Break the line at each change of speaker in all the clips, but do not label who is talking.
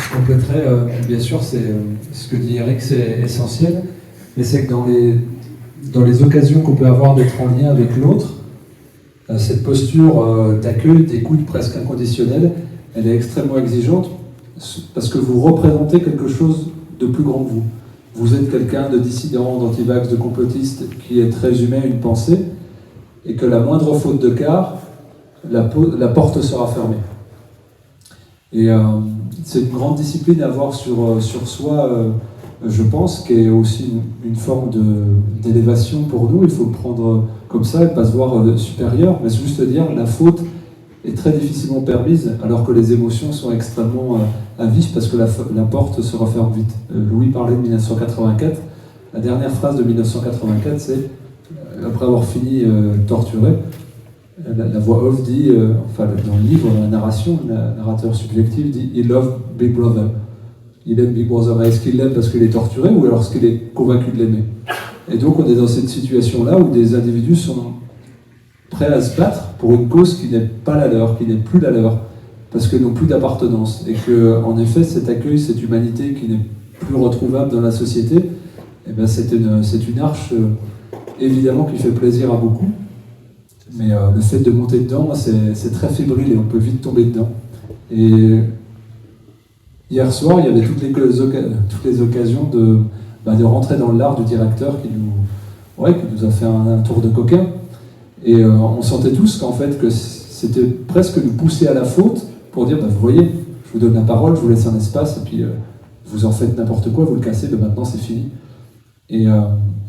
Je compléterai, bien sûr, ce que dit Eric, c'est essentiel, mais c'est que dans les occasions qu'on peut avoir d'être en lien avec l'autre, cette posture d'accueil, d'écoute presque inconditionnelle, elle est extrêmement exigeante parce que vous représentez quelque chose de plus grand que vous. Vous êtes quelqu'un de dissident, d'antivax, de complotiste qui est résumé à une pensée et que la moindre faute de quart, la porte sera fermée. Et c'est une grande discipline à avoir sur soi, je pense, qui est aussi une forme d'élévation pour nous. Il faut le prendre comme ça et pas se voir supérieur, mais juste dire la faute est très difficilement permise alors que les émotions sont extrêmement à vif parce que la porte se referme vite. Louis parlait de 1984. La dernière phrase de 1984, c'est après avoir fini torturé, la voix off dit, enfin dans le livre, dans la narration, le narrateur subjectif dit « Il love Big Brother ». Il aime Big Brother. Est-ce qu'il l'aime parce qu'il est torturé ou alors est-ce qu'il est convaincu de l'aimer? Et donc on est dans cette situation-là où des individus sont prêts à se battre pour une cause qui n'est pas la leur, qui n'est plus la leur, parce qu'ils n'ont plus d'appartenance. Et que, en effet, cet accueil, cette humanité qui n'est plus retrouvable dans la société, eh ben c'est une arche, évidemment, qui fait plaisir à beaucoup. Mais le fait de monter dedans, c'est très fébrile et on peut vite tomber dedans. Et hier soir, il y avait toutes les occasions de rentrer dans l'art du directeur qui nous a fait un tour de coquin. Et on sentait tous qu'en fait, que c'était presque nous pousser à la faute pour dire, vous voyez, je vous donne la parole, je vous laisse un espace, et puis vous en faites n'importe quoi, vous le cassez, maintenant c'est fini. Et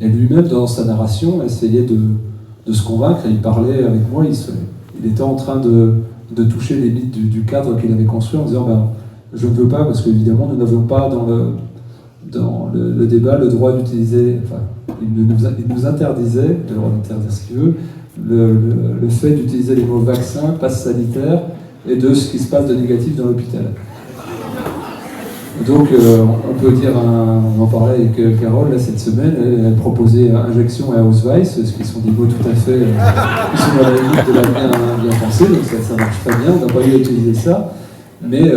lui-même, dans sa narration, essayait de se convaincre, et il parlait avec moi, il était en train de toucher les limites du cadre qu'il avait construit en disant, je ne veux pas, parce qu'évidemment, nous n'avions pas dans le débat le droit d'utiliser, enfin, il nous interdisait, le droit d'interdire ce qu'il veut, le fait d'utiliser les mots vaccin, passe sanitaire, et de ce qui se passe de négatif dans l'hôpital. Donc, on peut dire, on en parlait avec Carole là, cette semaine, elle proposait injection et Ausweis, ce qui sont des mots tout à fait qui sont dans la limite de la bien pensée, donc ça marche très bien, on n'a pas eu à utiliser ça, mais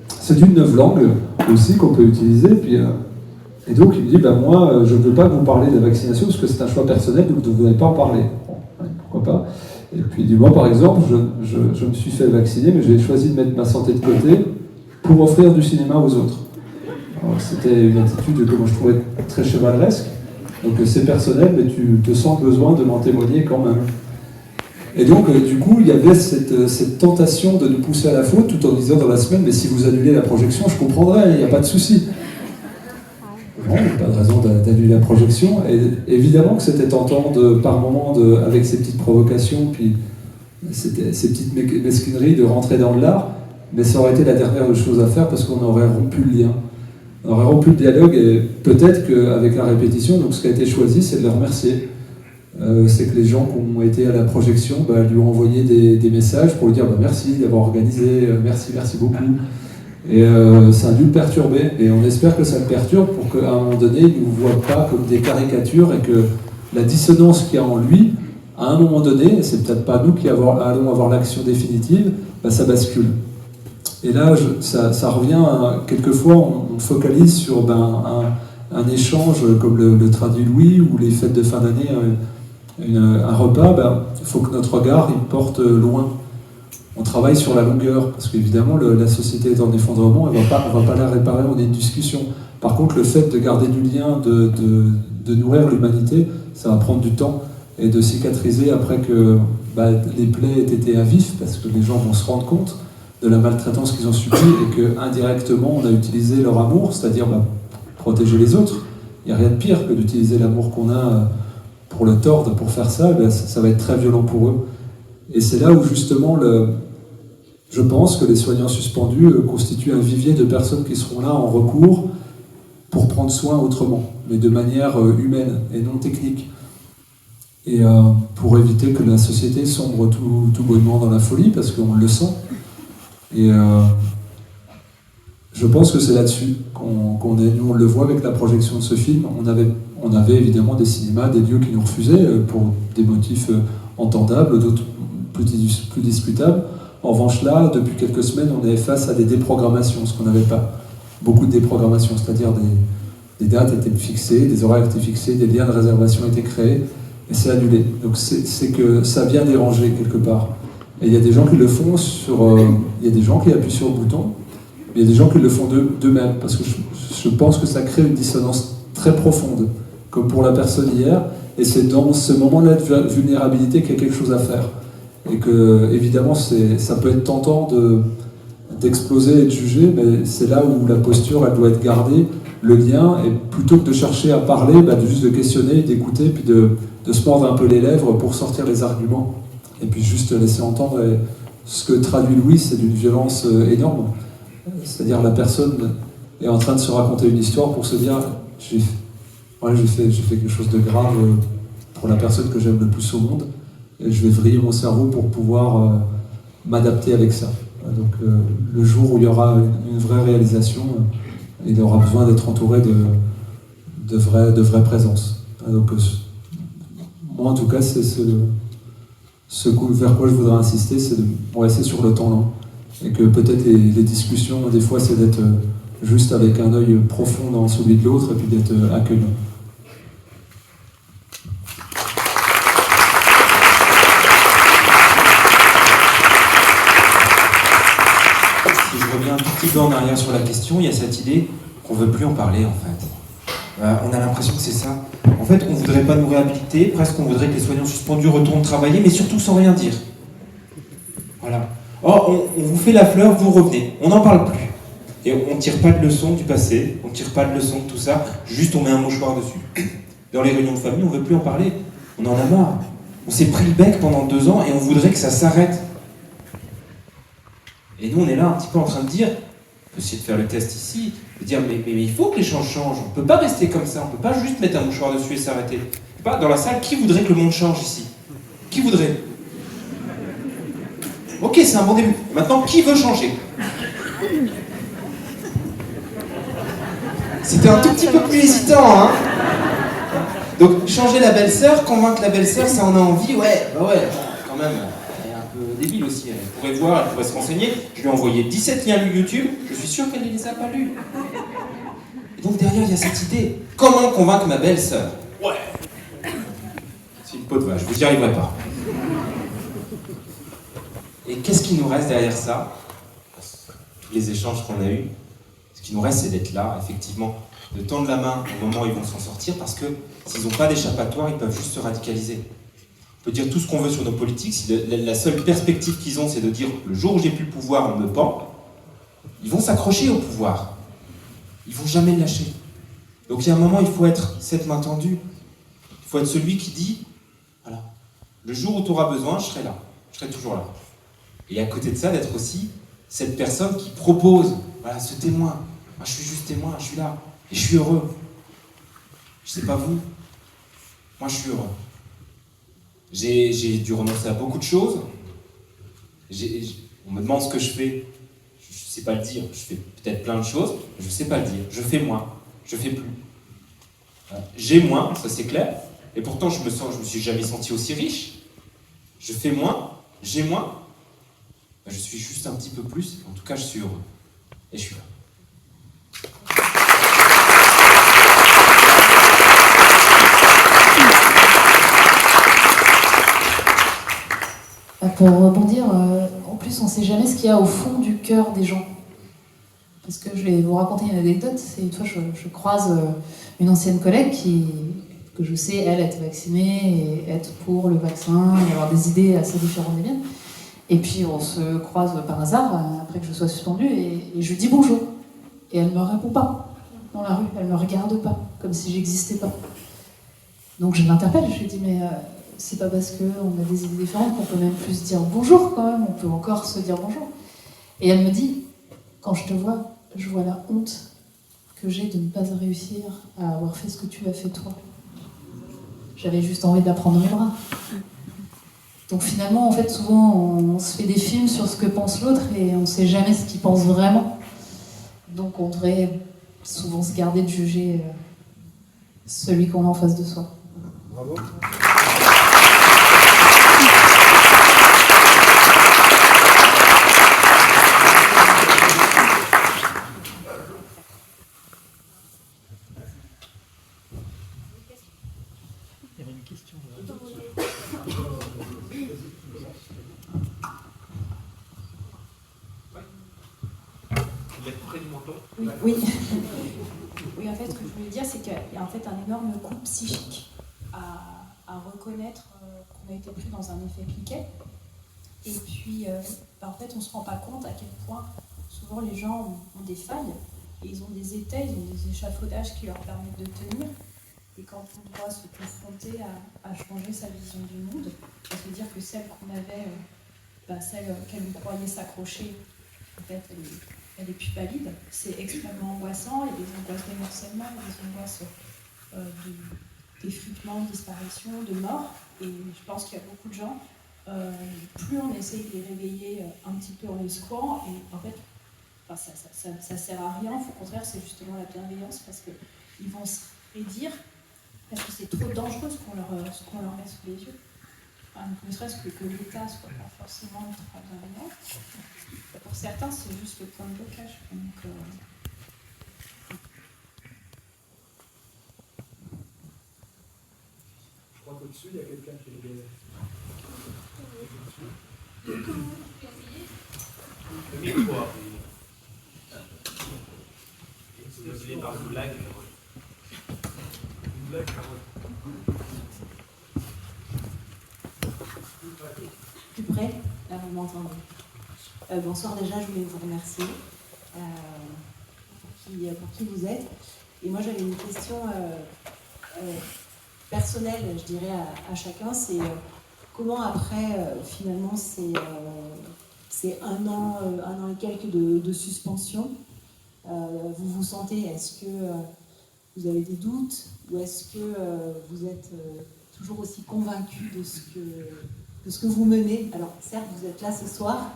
c'est une neuve-langue aussi qu'on peut utiliser, et donc il me dit, moi, je ne veux pas que vous parliez de la vaccination, parce que c'est un choix personnel, donc vous ne devez pas en parler. Pourquoi pas? Et puis il dit, moi par exemple, je me suis fait vacciner, mais j'ai choisi de mettre ma santé de côté pour offrir du cinéma aux autres. Alors, c'était une attitude que moi je trouvais très chevaleresque. Donc c'est personnel, mais tu te sens besoin de m'en témoigner quand même. Et donc du coup, il y avait cette tentation de nous pousser à la faute, tout en disant dans la semaine, mais si vous annulez la projection, je comprendrai, il n'y a pas de souci. Non, il n'y a pas de raison d'annuler la projection. Et évidemment que c'était tentant par moment, avec ces petites provocations, puis ces petites mesquineries, de rentrer dans l'art, mais ça aurait été la dernière chose à faire parce qu'on aurait rompu le lien. On aurait rompu le dialogue et peut-être qu'avec la répétition, donc ce qui a été choisi, c'est de le remercier. C'est que les gens qui ont été à la projection lui ont envoyé des messages pour lui dire merci d'avoir organisé, merci beaucoup. Et ça a dû le perturber. Et on espère que ça le perturbe pour qu'à un moment donné, il ne nous voit pas comme des caricatures et que la dissonance qu'il y a en lui, à un moment donné, c'est peut-être pas nous qui allons avoir l'action définitive, ça bascule. Et là, ça revient, quelquefois, on focalise sur un échange comme le traduit Louis ou les fêtes de fin d'année, un repas, il faut que notre regard il porte loin. On travaille sur la longueur, parce qu'évidemment, la société est en effondrement, on va pas la réparer, on est une discussion. Par contre, le fait de garder du lien, de nourrir l'humanité, ça va prendre du temps, et de cicatriser après que les plaies aient été à vif, parce que les gens vont se rendre compte de la maltraitance qu'ils ont subie, et qu'indirectement, on a utilisé leur amour, c'est-à-dire protéger les autres. Il n'y a rien de pire que d'utiliser l'amour qu'on a pour le tordre, pour faire ça, ça va être très violent pour eux. Et c'est là où justement, je pense que les soignants suspendus constituent un vivier de personnes qui seront là en recours pour prendre soin autrement, mais de manière humaine et non technique. Et pour éviter que la société sombre tout bonnement dans la folie, parce qu'on le sent. Et je pense que c'est là-dessus qu'on est. Nous, on le voit avec la projection de ce film. On avait évidemment des cinémas, des lieux qui nous refusaient pour des motifs entendables, d'autres plus discutables. En revanche, là, depuis quelques semaines, on est face à des déprogrammations, ce qu'on n'avait pas. Beaucoup de déprogrammations, c'est-à-dire des dates étaient fixées, des horaires étaient fixés, des liens de réservation étaient créés, et c'est annulé. Donc c'est que ça vient déranger quelque part. Et il y a des gens qui le font il y a des gens qui appuient sur le bouton, mais il y a des gens qui le font d'eux-mêmes, parce que je pense que ça crée une dissonance très profonde, comme pour la personne hier, et c'est dans ce moment-là de vulnérabilité qu'il y a quelque chose à faire. Et que, évidemment, ça peut être tentant d'exploser et de juger, mais c'est là où la posture, elle doit être gardée, le lien, et plutôt que de chercher à parler, juste de questionner, d'écouter, puis de se mordre un peu les lèvres pour sortir les arguments, et puis juste laisser entendre. Et ce que traduit Louis, c'est d'une violence énorme. C'est-à-dire la personne est en train de se raconter une histoire pour se dire j'ai fait quelque chose de grave pour la personne que j'aime le plus au monde, et je vais vriller mon cerveau pour pouvoir m'adapter avec ça. Donc le jour où il y aura une vraie réalisation, il aura besoin d'être entouré de vraies présences. Donc moi en tout cas, c'est vers quoi je voudrais insister, c'est sur le temps long. Et que peut-être les discussions, des fois, c'est d'être juste avec un œil profond dans celui de l'autre et puis d'être accueillant.
Si je reviens un tout petit peu en arrière sur la question, il y a cette idée qu'on ne veut plus en parler, en fait. On a l'impression que c'est ça. En fait, on ne voudrait pas nous réhabiliter, presque on voudrait que les soignants suspendus retournent travailler, mais surtout sans rien dire. Voilà. Oh, on vous fait la fleur, vous revenez. On n'en parle plus. Et on ne tire pas de leçon du passé, on ne tire pas de leçon de tout ça, juste on met un mouchoir dessus. Dans les réunions de famille, on ne veut plus en parler. On en a marre. On s'est pris le bec pendant 2 ans et on voudrait que ça s'arrête. Et nous, on est là un petit peu en train de dire, on peut essayer de faire le test ici, de dire mais il faut que les choses changent. On ne peut pas rester comme ça, on ne peut pas juste mettre un mouchoir dessus et s'arrêter. Dans la salle, qui voudrait que le monde change ici? Qui voudrait? Ok, c'est un bon début. Maintenant, qui veut changer? C'était un tout petit peu plus hésitant, hein? Donc, changer la belle-sœur, convaincre la belle-sœur, ça en a envie, ouais, quand même, elle est un peu débile aussi. Elle pourrait voir, elle pourrait se renseigner. Je lui ai envoyé 17 liens YouTube, je suis sûr qu'elle ne les a pas lus. Et donc, derrière, il y a cette idée. Comment convaincre ma belle-sœur? Ouais. C'est une peau de vache, vous n'y arriverez pas. Et qu'est-ce qui nous reste derrière ça? Tous les échanges qu'on a eus, ce qui nous reste, c'est d'être là, effectivement, de tendre la main au moment où ils vont s'en sortir, parce que s'ils n'ont pas d'échappatoire, ils peuvent juste se radicaliser. On peut dire tout ce qu'on veut sur nos politiques, si la seule perspective qu'ils ont, c'est de dire le jour où j'ai plus le pouvoir, on me pend, ils vont s'accrocher au pouvoir. Ils vont jamais le lâcher. Donc il y a un moment, il faut être cette main tendue. Il faut être celui qui dit, voilà, le jour où tu auras besoin, je serai là. Je serai toujours là. Et à côté de ça, d'être aussi cette personne qui propose, voilà, ce témoin. Moi, je suis juste témoin, je suis là. Et je suis heureux. Je sais pas vous. Moi, je suis heureux. J'ai dû renoncer à beaucoup de choses. On me demande ce que je fais. Je sais pas le dire. Je fais peut-être plein de choses. Je sais pas le dire. Je fais moins. Je fais plus. J'ai moins, ça c'est clair. Et pourtant, je me suis jamais senti aussi riche. Je fais moins. J'ai moins. Je suis juste un petit peu plus. En tout cas, je suis heureux. Et je suis là.
Pour rebondir, en plus on ne sait jamais ce qu'il y a au fond du cœur des gens. Parce que je vais vous raconter une anecdote. Une fois je croise une ancienne collègue que je sais, elle, être vaccinée et être pour le vaccin et avoir des idées assez différentes des miennes. Et puis on se croise par hasard après que je sois suspendue et je lui dis bonjour. Et elle ne me répond pas dans la rue, elle ne me regarde pas, comme si j'existais pas. Donc je l'interpelle, je lui dis mais c'est pas parce qu'on a des idées différentes qu'on peut même plus se dire bonjour quand même, on peut encore se dire bonjour. Et elle me dit, quand je te vois, je vois la honte que j'ai de ne pas réussir à avoir fait ce que tu as fait toi. J'avais juste envie de la prendre dans mes bras. Donc finalement, en fait, souvent, on se fait des films sur ce que pense l'autre et on ne sait jamais ce qu'il pense vraiment. Donc on devrait souvent se garder de juger celui qu'on a en face de soi.
Bravo. Oui, oui. Oui, en fait, ce que je voulais dire, c'est qu'il y a en fait un énorme coup psychique à reconnaître qu'on a été pris dans un effet cliquet. Et puis, en fait, on ne se rend pas compte à quel point souvent les gens ont des failles et ils ont des étais, ils ont des échafaudages qui leur permettent de tenir. Et quand on doit se confronter à changer sa vision du monde, à se dire que celle qu'on avait, celle qu'elle croyait s'accrocher, en fait, elle est plus valide, c'est extrêmement angoissant. Il y a des angoisses d'émorcellement, il y a des angoisses d'effritement, de disparition, de mort. Et je pense qu'il y a beaucoup de gens, plus on essaye de les réveiller un petit peu en les secouant, et en fait, ça sert à rien. Au contraire, c'est justement la bienveillance, parce qu'ils vont se prédire, parce que c'est trop dangereux ce qu'on leur met sous les yeux. Enfin, ne serait-ce que l'État soit pas forcément ultra bienveillant. Pour certains, c'est juste le point de blocage. Donc,
je crois qu'au-dessus, il y a quelqu'un qui est derrière.
Le micro a c'est par une blague.
Une blague, Carole.
Plus près, là vous m'entendez. Bonsoir, déjà je voulais vous remercier pour qui vous êtes. Et moi j'avais une question personnelle, je dirais, à chacun, c'est comment après finalement c'est un an et quelques de suspension, vous vous sentez, est-ce que vous avez des doutes, ou est-ce que vous êtes toujours aussi convaincu de ce que vous menez? Alors certes, vous êtes là ce soir,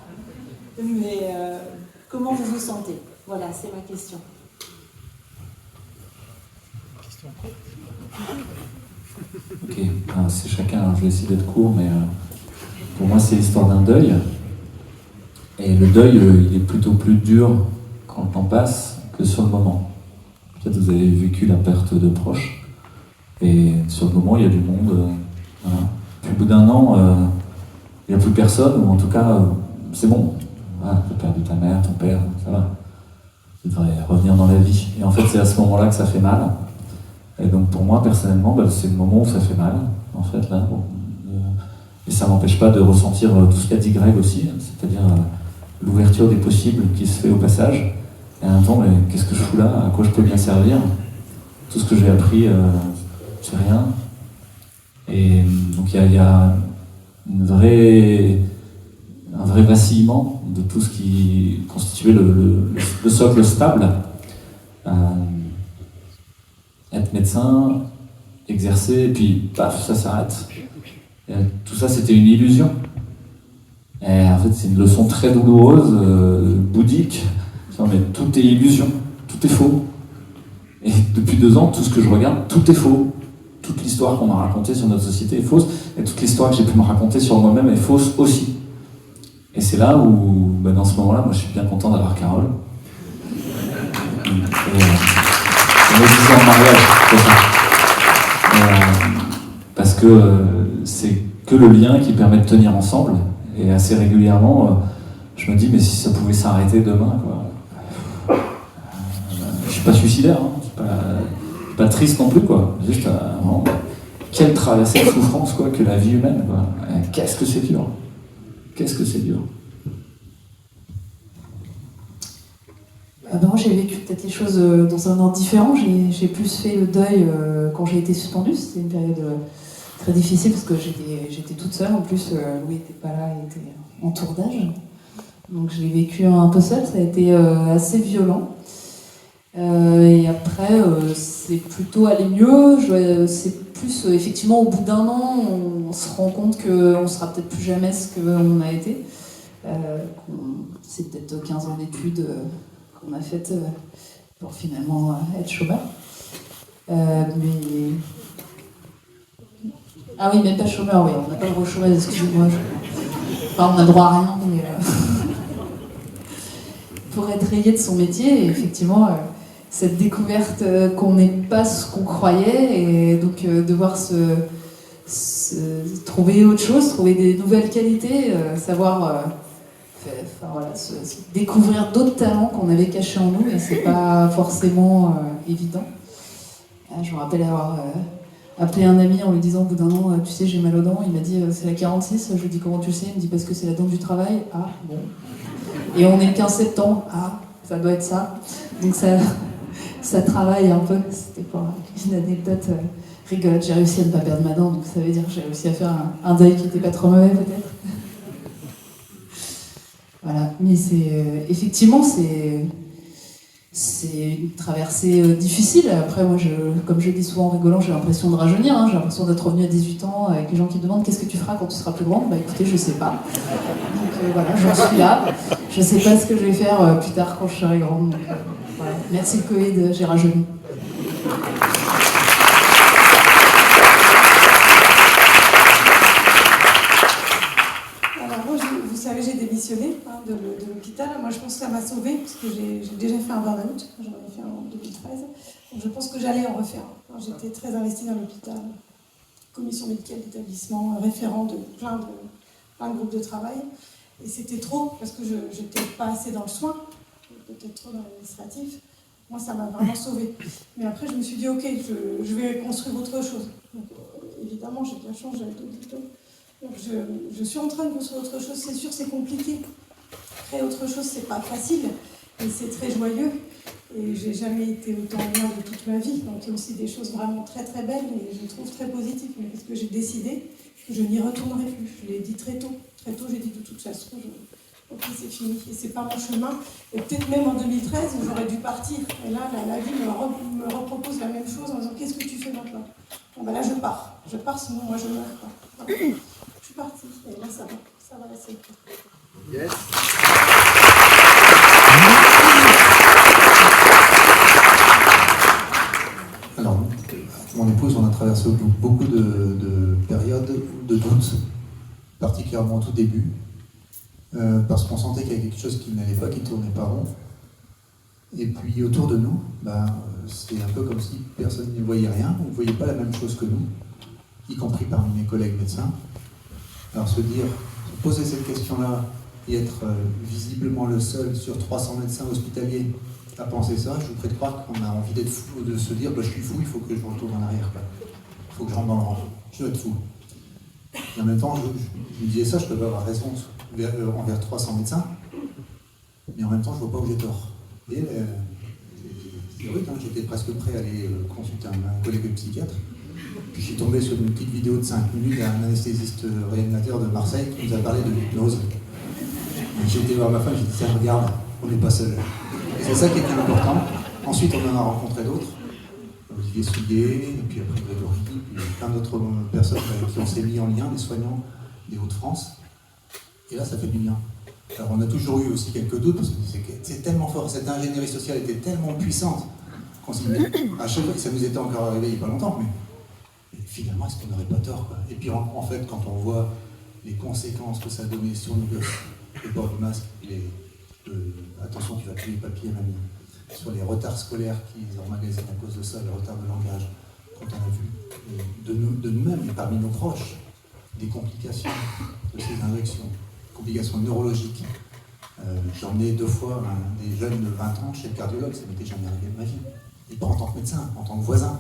mais comment vous vous sentez? Voilà, c'est ma question.
Ok, c'est chacun, je vais essayer d'être court, mais pour moi c'est l'histoire d'un deuil. Et le deuil, il est plutôt plus dur quand le temps passe que sur le moment. Peut-être vous avez vécu la perte de proches, et sur le moment il y a du monde. Voilà. Puis au bout d'un an, il n'y a plus personne, ou en tout cas, c'est bon. Voilà, tu as perdu ta mère, ton père, ça va. Tu devrais revenir dans la vie. Et en fait, c'est à ce moment-là que ça fait mal. Et donc pour moi, personnellement, c'est le moment où ça fait mal, en fait, là. Et ça m'empêche pas de ressentir tout ce qu'a dit Greg aussi, c'est-à-dire l'ouverture des possibles qui se fait au passage. Et en même temps, mais qu'est-ce que je fous là? À quoi je peux bien servir? Tout ce que j'ai appris, c'est rien. Et donc il y a un vrai vacillement de tout ce qui constituait le socle stable. Être médecin, exercer, et puis paf, ça s'arrête. Et tout ça, c'était une illusion. Et en fait, c'est une leçon très douloureuse, bouddhique. Mais tout est illusion, tout est faux. Et depuis 2 ans, tout ce que je regarde, tout est faux. Toute l'histoire qu'on m'a racontée sur notre société est fausse, et toute l'histoire que j'ai pu me raconter sur moi-même est fausse aussi. Et c'est là où, dans ce moment-là, moi je suis bien content d'avoir Carole. C'est mes 10 ans de mariage, c'est ça. Parce que c'est que le lien qui permet de tenir ensemble. Et assez régulièrement, je me dis, mais si ça pouvait s'arrêter demain, quoi. Je suis pas suicidaire, hein. Je suis pas triste non plus, quoi. Juste, quelle traversée de souffrance, quoi, que la vie humaine, quoi. Qu'est-ce que c'est dur. Qu'est-ce que c'est dur.
Moi, j'ai vécu peut-être les choses dans un ordre différent. J'ai plus fait le deuil quand j'ai été suspendue. C'était une période très difficile parce que j'étais toute seule. En plus, Louis n'était pas là, il était en tour d'âge. Donc je l'ai vécu un peu seule. Ça a été assez violent. Et après, c'est plutôt allé mieux. C'est plus, effectivement, au bout d'1 an, on se rend compte qu'on ne sera peut-être plus jamais ce qu'on a été. C'est peut-être 15 ans d'études qu'on a faites pour finalement être chômeur. Mais... Ah oui, même pas chômeur, oui, on n'a pas le droit au chômage, excusez-moi. Enfin, on a le droit à rien, mais... pour être rayé de son métier, et effectivement, cette découverte qu'on n'est pas ce qu'on croyait, et donc devoir se trouver autre chose, trouver des nouvelles qualités, savoir découvrir d'autres talents qu'on avait cachés en nous, et c'est pas forcément évident. Je me rappelle avoir appelé un ami en lui disant au bout d'un an, tu sais, j'ai mal aux dents. Il m'a dit, c'est la 46. Je lui dis, comment tu sais? Il me dit, parce que c'est la dent du travail. Ah, bon. Et on est le 15 septembre. Ah, ça doit être ça. Donc ça travaille un peu. C'était pour une anecdote rigolote. J'ai réussi à ne pas perdre ma dent, donc ça veut dire que j'ai réussi à faire un deuil qui n'était pas trop mauvais, peut-être. Voilà. Mais effectivement, c'est une traversée difficile. Après, moi, comme je dis souvent en rigolant, j'ai l'impression de rajeunir. J'ai l'impression d'être revenue à 18 ans avec les gens qui me demandent qu'est-ce que tu feras quand tu seras plus grande. Bah écoutez, je sais pas. Donc voilà, j'en suis là. Je sais pas ce que je vais faire plus tard quand je serai grande. Donc, voilà. Merci le Covid, j'ai rajeuni.
J'ai démissionné de l'hôpital. Moi, je pense que ça m'a sauvée, parce que j'ai déjà fait un burn-out, j'en ai fait un en 2013. Donc, je pense que j'allais en refaire. J'étais très investie dans l'hôpital, commission médicale d'établissement, référent de plein de groupes de travail. Et c'était trop, parce que je n'étais pas assez dans le soin, peut-être trop dans l'administratif. Moi, ça m'a vraiment sauvée. Mais après, je me suis dit, ok, je vais construire autre chose. Donc, évidemment, j'ai bien changé avec le diplôme. Donc je suis en train de construire autre chose, c'est sûr, c'est compliqué. Créer autre chose, c'est pas facile, mais c'est très joyeux. Et j'ai jamais été autant bien de toute ma vie. Donc il y a aussi des choses vraiment très très belles et je trouve très positives. Mais parce que j'ai décidé que je n'y retournerai plus. Je l'ai dit très tôt. Très tôt, j'ai dit de toute façon, ok, c'est fini. Et c'est pas mon chemin. Et peut-être même en 2013, j'aurais dû partir. Et là, la vie me repropose la même chose en disant, qu'est-ce que tu fais maintenant? Bon, ben là, je pars. Je pars, sinon moi je meurs. Voilà. Je suis partie, et là ça va assez. Yes.
Alors, mon épouse, on a traversé beaucoup de périodes de doute, particulièrement au tout début, parce qu'on sentait qu'il y avait quelque chose qui n'allait pas, qui ne tournait pas rond. Et puis autour de nous, c'était un peu comme si personne ne voyait rien, on ne voyait pas la même chose que nous, y compris parmi mes collègues médecins. Alors se poser cette question-là et être visiblement le seul sur 300 médecins hospitaliers à penser ça, je vous prie de croire qu'on a envie d'être fou, de se dire je suis fou, il faut que je retourne en arrière. Il faut que je rentre dans le rang, je dois être fou. Et en même temps, je me disais ça, je peux pas avoir raison envers 300 médecins, mais en même temps, je vois pas où j'ai tort. Et c'est vrai, j'étais presque prêt à aller consulter un collègue psychiatre. Puis je suis tombé sur une petite vidéo de 5 minutes d'un anesthésiste réanimateur de Marseille qui nous a parlé de l'hypnose. J'ai été voir ma femme, j'ai dit tiens, regarde, on n'est pas seul. Et c'est ça qui était important. Ensuite, on en a rencontré d'autres. Olivier Souillet, et puis après Grégory, puis plein d'autres personnes qui on s'est mis en lien, des soignants des Hauts-de-France. Et là, ça fait du bien. Alors, on a toujours eu aussi quelques doutes, parce que c'est tellement fort, cette ingénierie sociale était tellement puissante qu'on s'y met. À chaque fois, ça nous était encore arrivé il n'y a pas longtemps, mais finalement, est-ce qu'on n'aurait pas tort, quoi. Et puis en fait, quand on voit les conséquences que ça a donné sur nos gosses, le port du masque, attention, tu vas tuer les papiers, mamie, sur les retards scolaires qu'ils emmagasinent à cause de ça, les retards de langage, quand on a vu de nous-mêmes et parmi nos proches, des complications de ces injections, complications neurologiques. J'ai emmené 2 fois des jeunes de 20 ans chez le cardiologue, ça m'était jamais arrivé de ma vie. Et pas en tant que médecin, en tant que voisin.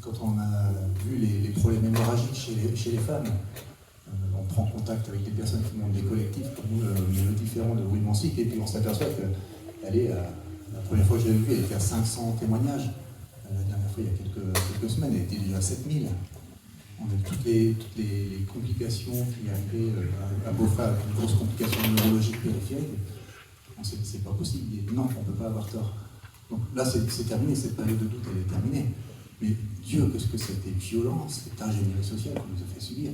Quand on a vu les problèmes hémorragiques chez les femmes, on prend contact avec des personnes qui montent des collectifs, comme nous, le différent de Wilmansic, et puis on s'aperçoit qu'elle est, la première fois que je l'ai vue, elle était à 500 témoignages. La dernière fois, il y a quelques semaines, elle était déjà à 7000. On a vu toutes les complications qui arrivaient à Beaufort, avec une grosse complication neurologique périphérique. On s'est dit, c'est pas possible. Et non, on ne peut pas avoir tort. Donc là, c'est terminé, cette période de doute, elle est terminée. Mais Dieu, qu'est-ce que c'était violent, cette ingénierie sociale qu'on nous a fait subir.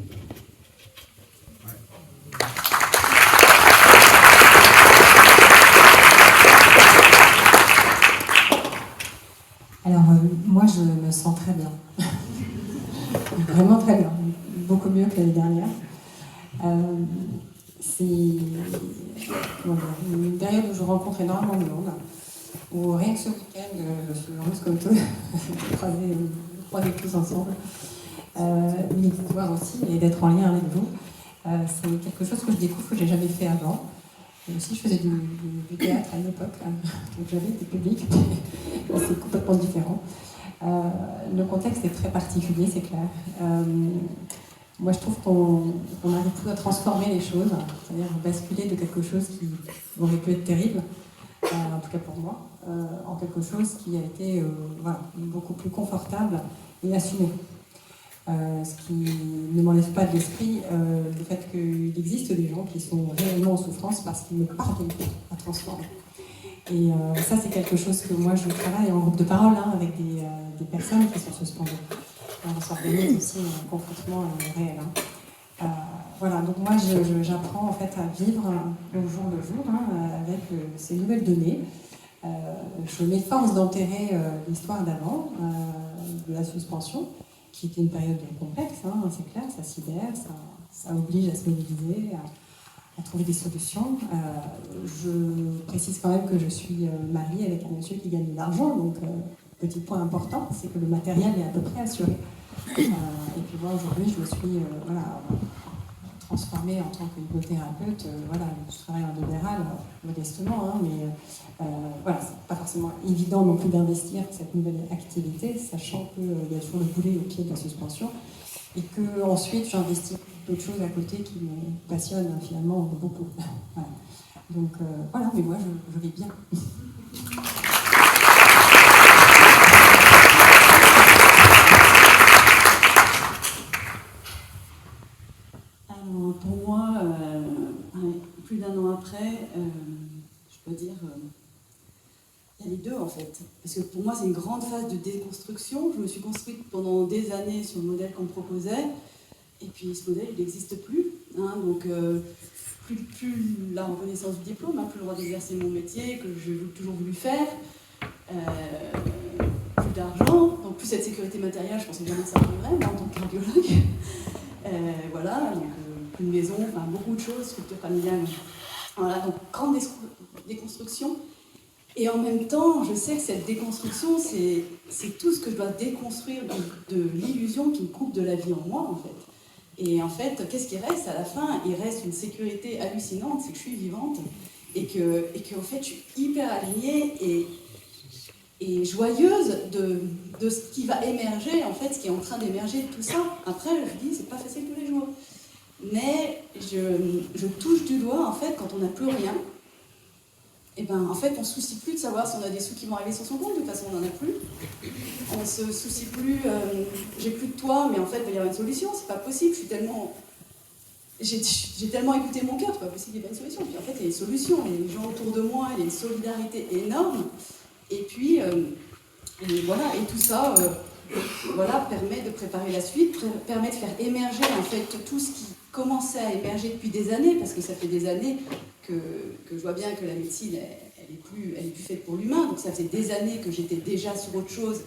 Alors, moi, je me sens très bien. Vraiment très bien. Beaucoup mieux que l'année dernière. C'est une période où je rencontre énormément de monde. Où rien que ce week-end, je suis heureuse comme tout. Croiser tous ensemble. mais de vous voir aussi et d'être en lien avec vous. C'est quelque chose que je découvre que je n'ai jamais fait avant. Et aussi, je faisais du théâtre à une époque, donc j'avais des publics, mais c'est complètement différent. Le contexte est très particulier, c'est clair. Moi, je trouve qu'on arrive plus à transformer les choses, c'est-à-dire basculer de quelque chose qui aurait pu être terrible, en tout cas pour moi, en quelque chose qui a été voilà, beaucoup plus confortable et assumé. Ce qui ne m'enlève pas de l'esprit le fait qu'il existe des gens qui sont réellement en souffrance parce qu'ils ne parviennent pas à transformer. Et ça, c'est quelque chose que moi, je travaille en groupe de parole avec des personnes qui sont suspendues. On s'organise aussi un confrontement réel. Voilà, donc moi j'apprends en fait à vivre au jour le jour avec ces nouvelles données. Je m'efforce d'enterrer l'histoire d'avant, de la suspension, qui était une période bien complexe, c'est clair, ça sidère, ça oblige à se mobiliser, à trouver des solutions. Je précise quand même que je suis mariée avec un monsieur qui gagne de l'argent, donc petit point important, c'est que le matériel est à peu près assuré. Et puis moi aujourd'hui je me suis transformée en tant qu'hypnothérapeute. Je travaille en libéral modestement, mais voilà, c'est pas forcément évident non plus d'investir cette nouvelle activité, sachant qu'il y a toujours le boulet au pied de la suspension, et que ensuite j'investis d'autres choses à côté qui me passionnent finalement beaucoup. Voilà. Donc voilà, mais moi je vais bien.
Pour moi, plus d'un an après, je peux dire, il y a les deux en fait. Parce que pour moi, c'est une grande phase de déconstruction. Je me suis construite pendant des années sur le modèle qu'on me proposait. Et puis ce modèle, il n'existe plus. Donc, plus la reconnaissance du diplôme, plus le droit d'exercer mon métier que j'ai toujours voulu faire. Plus d'argent, donc plus cette sécurité matérielle, je pensais jamais que ça arriverait, en tant que cardiologue. Voilà, donc une maison, beaucoup de choses, structure familiale. Voilà, donc grande déconstruction. Et en même temps, je sais que cette déconstruction, c'est tout ce que je dois déconstruire de l'illusion qui me coupe de la vie en moi, en fait. Et en fait, qu'est-ce qui reste à la fin? Il reste une sécurité hallucinante, c'est que je suis vivante, et que en fait, je suis hyper alignée et joyeuse de ce qui va émerger, en fait, ce qui est en train d'émerger de tout ça. Après, je dis, c'est pas facile tous les jours. Mais je touche du doigt, en fait, quand on n'a plus rien, et ben, en fait, on se soucie plus de savoir si on a des sous qui vont arriver sur son compte, de toute façon, on n'en a plus. On se soucie plus, j'ai plus de toit, mais en fait, il va y avoir une solution, c'est pas possible, j'ai tellement écouté mon cœur, c'est pas possible qu'il n'y ait pas une solution. Puis en fait, il y a une solution, il y a des gens autour de moi, il y a une solidarité énorme. Et puis, et voilà, et tout ça permet de préparer la suite, permet de faire émerger en fait tout ce qui commençait à émerger depuis des années, parce que ça fait des années que je vois bien que la médecine, elle est plus faite pour l'humain, donc ça fait des années que j'étais déjà sur autre chose,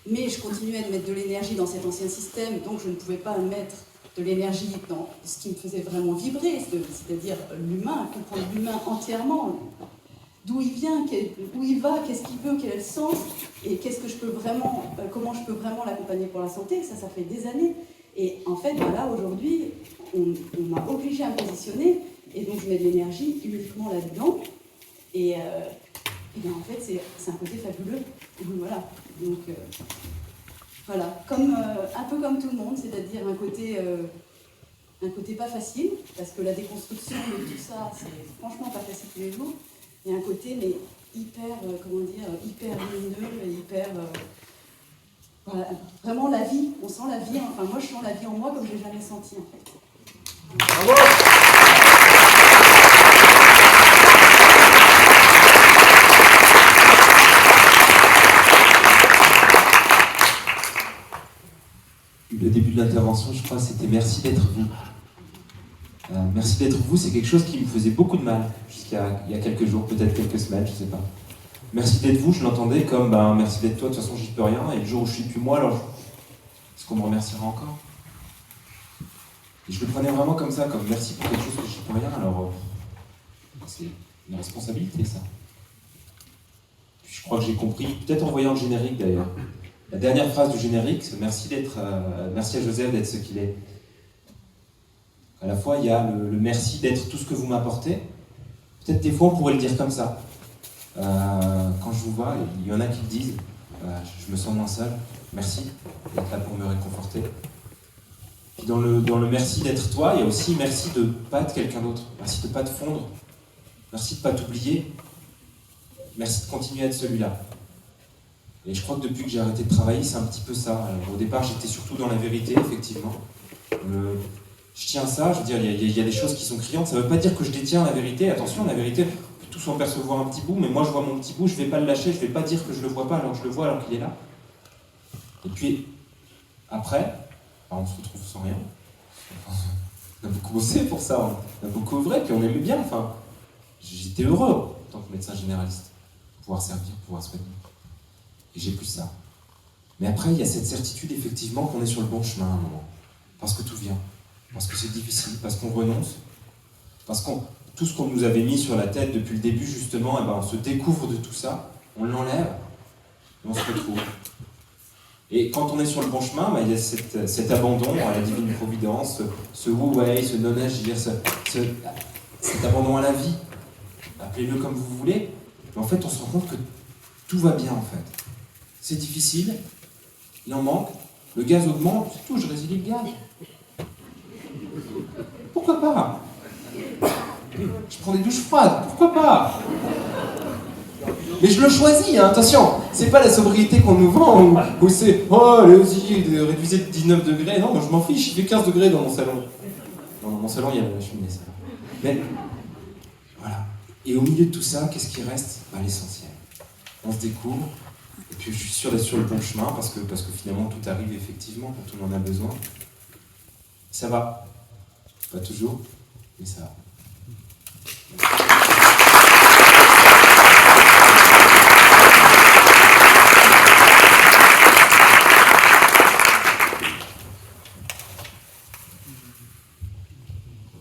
mais je continuais de mettre de l'énergie dans cet ancien système, donc je ne pouvais pas mettre de l'énergie dans ce qui me faisait vraiment vibrer, c'est-à-dire l'humain, comprendre l'humain entièrement. D'où il vient, où il va, qu'est-ce qu'il veut, quel est le sens, et qu'est-ce que je peux vraiment, comment je peux vraiment l'accompagner pour la santé, ça fait des années. Et en fait, là, aujourd'hui, on m'a obligée à me positionner, et donc je mets de l'énergie uniquement là-dedans. Et bien, en fait, c'est un côté fabuleux. Et donc, voilà. Donc, voilà. Un peu comme tout le monde, c'est-à-dire un côté pas facile, parce que la déconstruction de tout ça, c'est franchement pas facile tous les jours. Il y a un côté, mais hyper lumineux et hyper... voilà, vraiment la vie, on sent la vie, enfin moi je sens la vie en moi comme je l'ai jamais senti en fait.
Bravo.
Le début de l'intervention, je crois, c'était merci d'être vous. Merci d'être vous, c'est quelque chose qui me faisait beaucoup de mal jusqu'à il y a quelques jours, peut-être quelques semaines, je sais pas. Merci d'être vous, je l'entendais comme merci d'être toi, de toute façon j'y peux rien, et le jour où je suis plus moi, alors est-ce qu'on me remerciera encore? Et je le prenais vraiment comme ça, comme merci pour quelque chose que j'y peux rien, alors c'est une responsabilité ça. Puis je crois que j'ai compris, peut-être en voyant le générique d'ailleurs, La dernière phrase du générique, c'est merci à Joseph d'être ce qu'il est. À la fois, il y a le merci d'être tout ce que vous m'apportez. Peut-être des fois, on pourrait le dire comme ça. Quand je vous vois, il y en a qui le disent. Je me sens moins seul. Merci d'être là pour me réconforter. Puis dans le merci d'être toi, il y a aussi merci de ne pas être quelqu'un d'autre. Merci de ne pas te fondre. Merci de ne pas t'oublier. Merci de continuer à être celui-là. Et je crois que depuis que j'ai arrêté de travailler, c'est un petit peu ça. Alors, au départ, j'étais surtout dans la vérité, effectivement. Je tiens à ça, je veux dire, il y a des choses qui sont criantes. Ça ne veut pas dire que je détiens la vérité. Attention, la vérité, on peut tous en percevoir un petit bout, mais moi je vois mon petit bout, je ne vais pas le lâcher, je ne vais pas dire que je ne le vois pas alors que je le vois alors qu'il est là. Et puis, après, on se retrouve sans rien. On a beaucoup bossé pour ça, on a beaucoup œuvré, puis on aimait bien. Enfin, j'étais heureux en tant que médecin généraliste. Pouvoir servir, pouvoir soigner. Et j'ai plus ça. Mais après, il y a cette certitude, effectivement, qu'on est sur le bon chemin à un moment. Parce que tout vient. Parce que c'est difficile, parce qu'on renonce. Parce que tout ce qu'on nous avait mis sur la tête depuis le début, justement, on se découvre de tout ça, on l'enlève, et on se retrouve. Et quand on est sur le bon chemin, il y a cet abandon à la divine providence, ce wu-wei, ce non-agir, cet abandon à la vie. Appelez-le comme vous voulez. Mais en fait, on se rend compte que tout va bien, en fait. C'est difficile, il en manque, le gaz augmente, c'est tout, je résilie le gaz. Pourquoi pas? Je prends des douches froides, pourquoi pas? Mais je le choisis, hein, attention, c'est pas la sobriété qu'on nous vend où c'est « Oh, allez-y, réduisez de 19 degrés ». Non, moi je m'en fiche, il fait 15 degrés dans mon salon. Dans mon salon, il y a la cheminée, ça. Mais, voilà. Et au milieu de tout ça, qu'est-ce qui reste? L'essentiel. On se découvre, et puis je suis sûr d'être sur le bon chemin, parce que finalement tout arrive effectivement quand on en a besoin. Ça va. Pas toujours, mais ça va.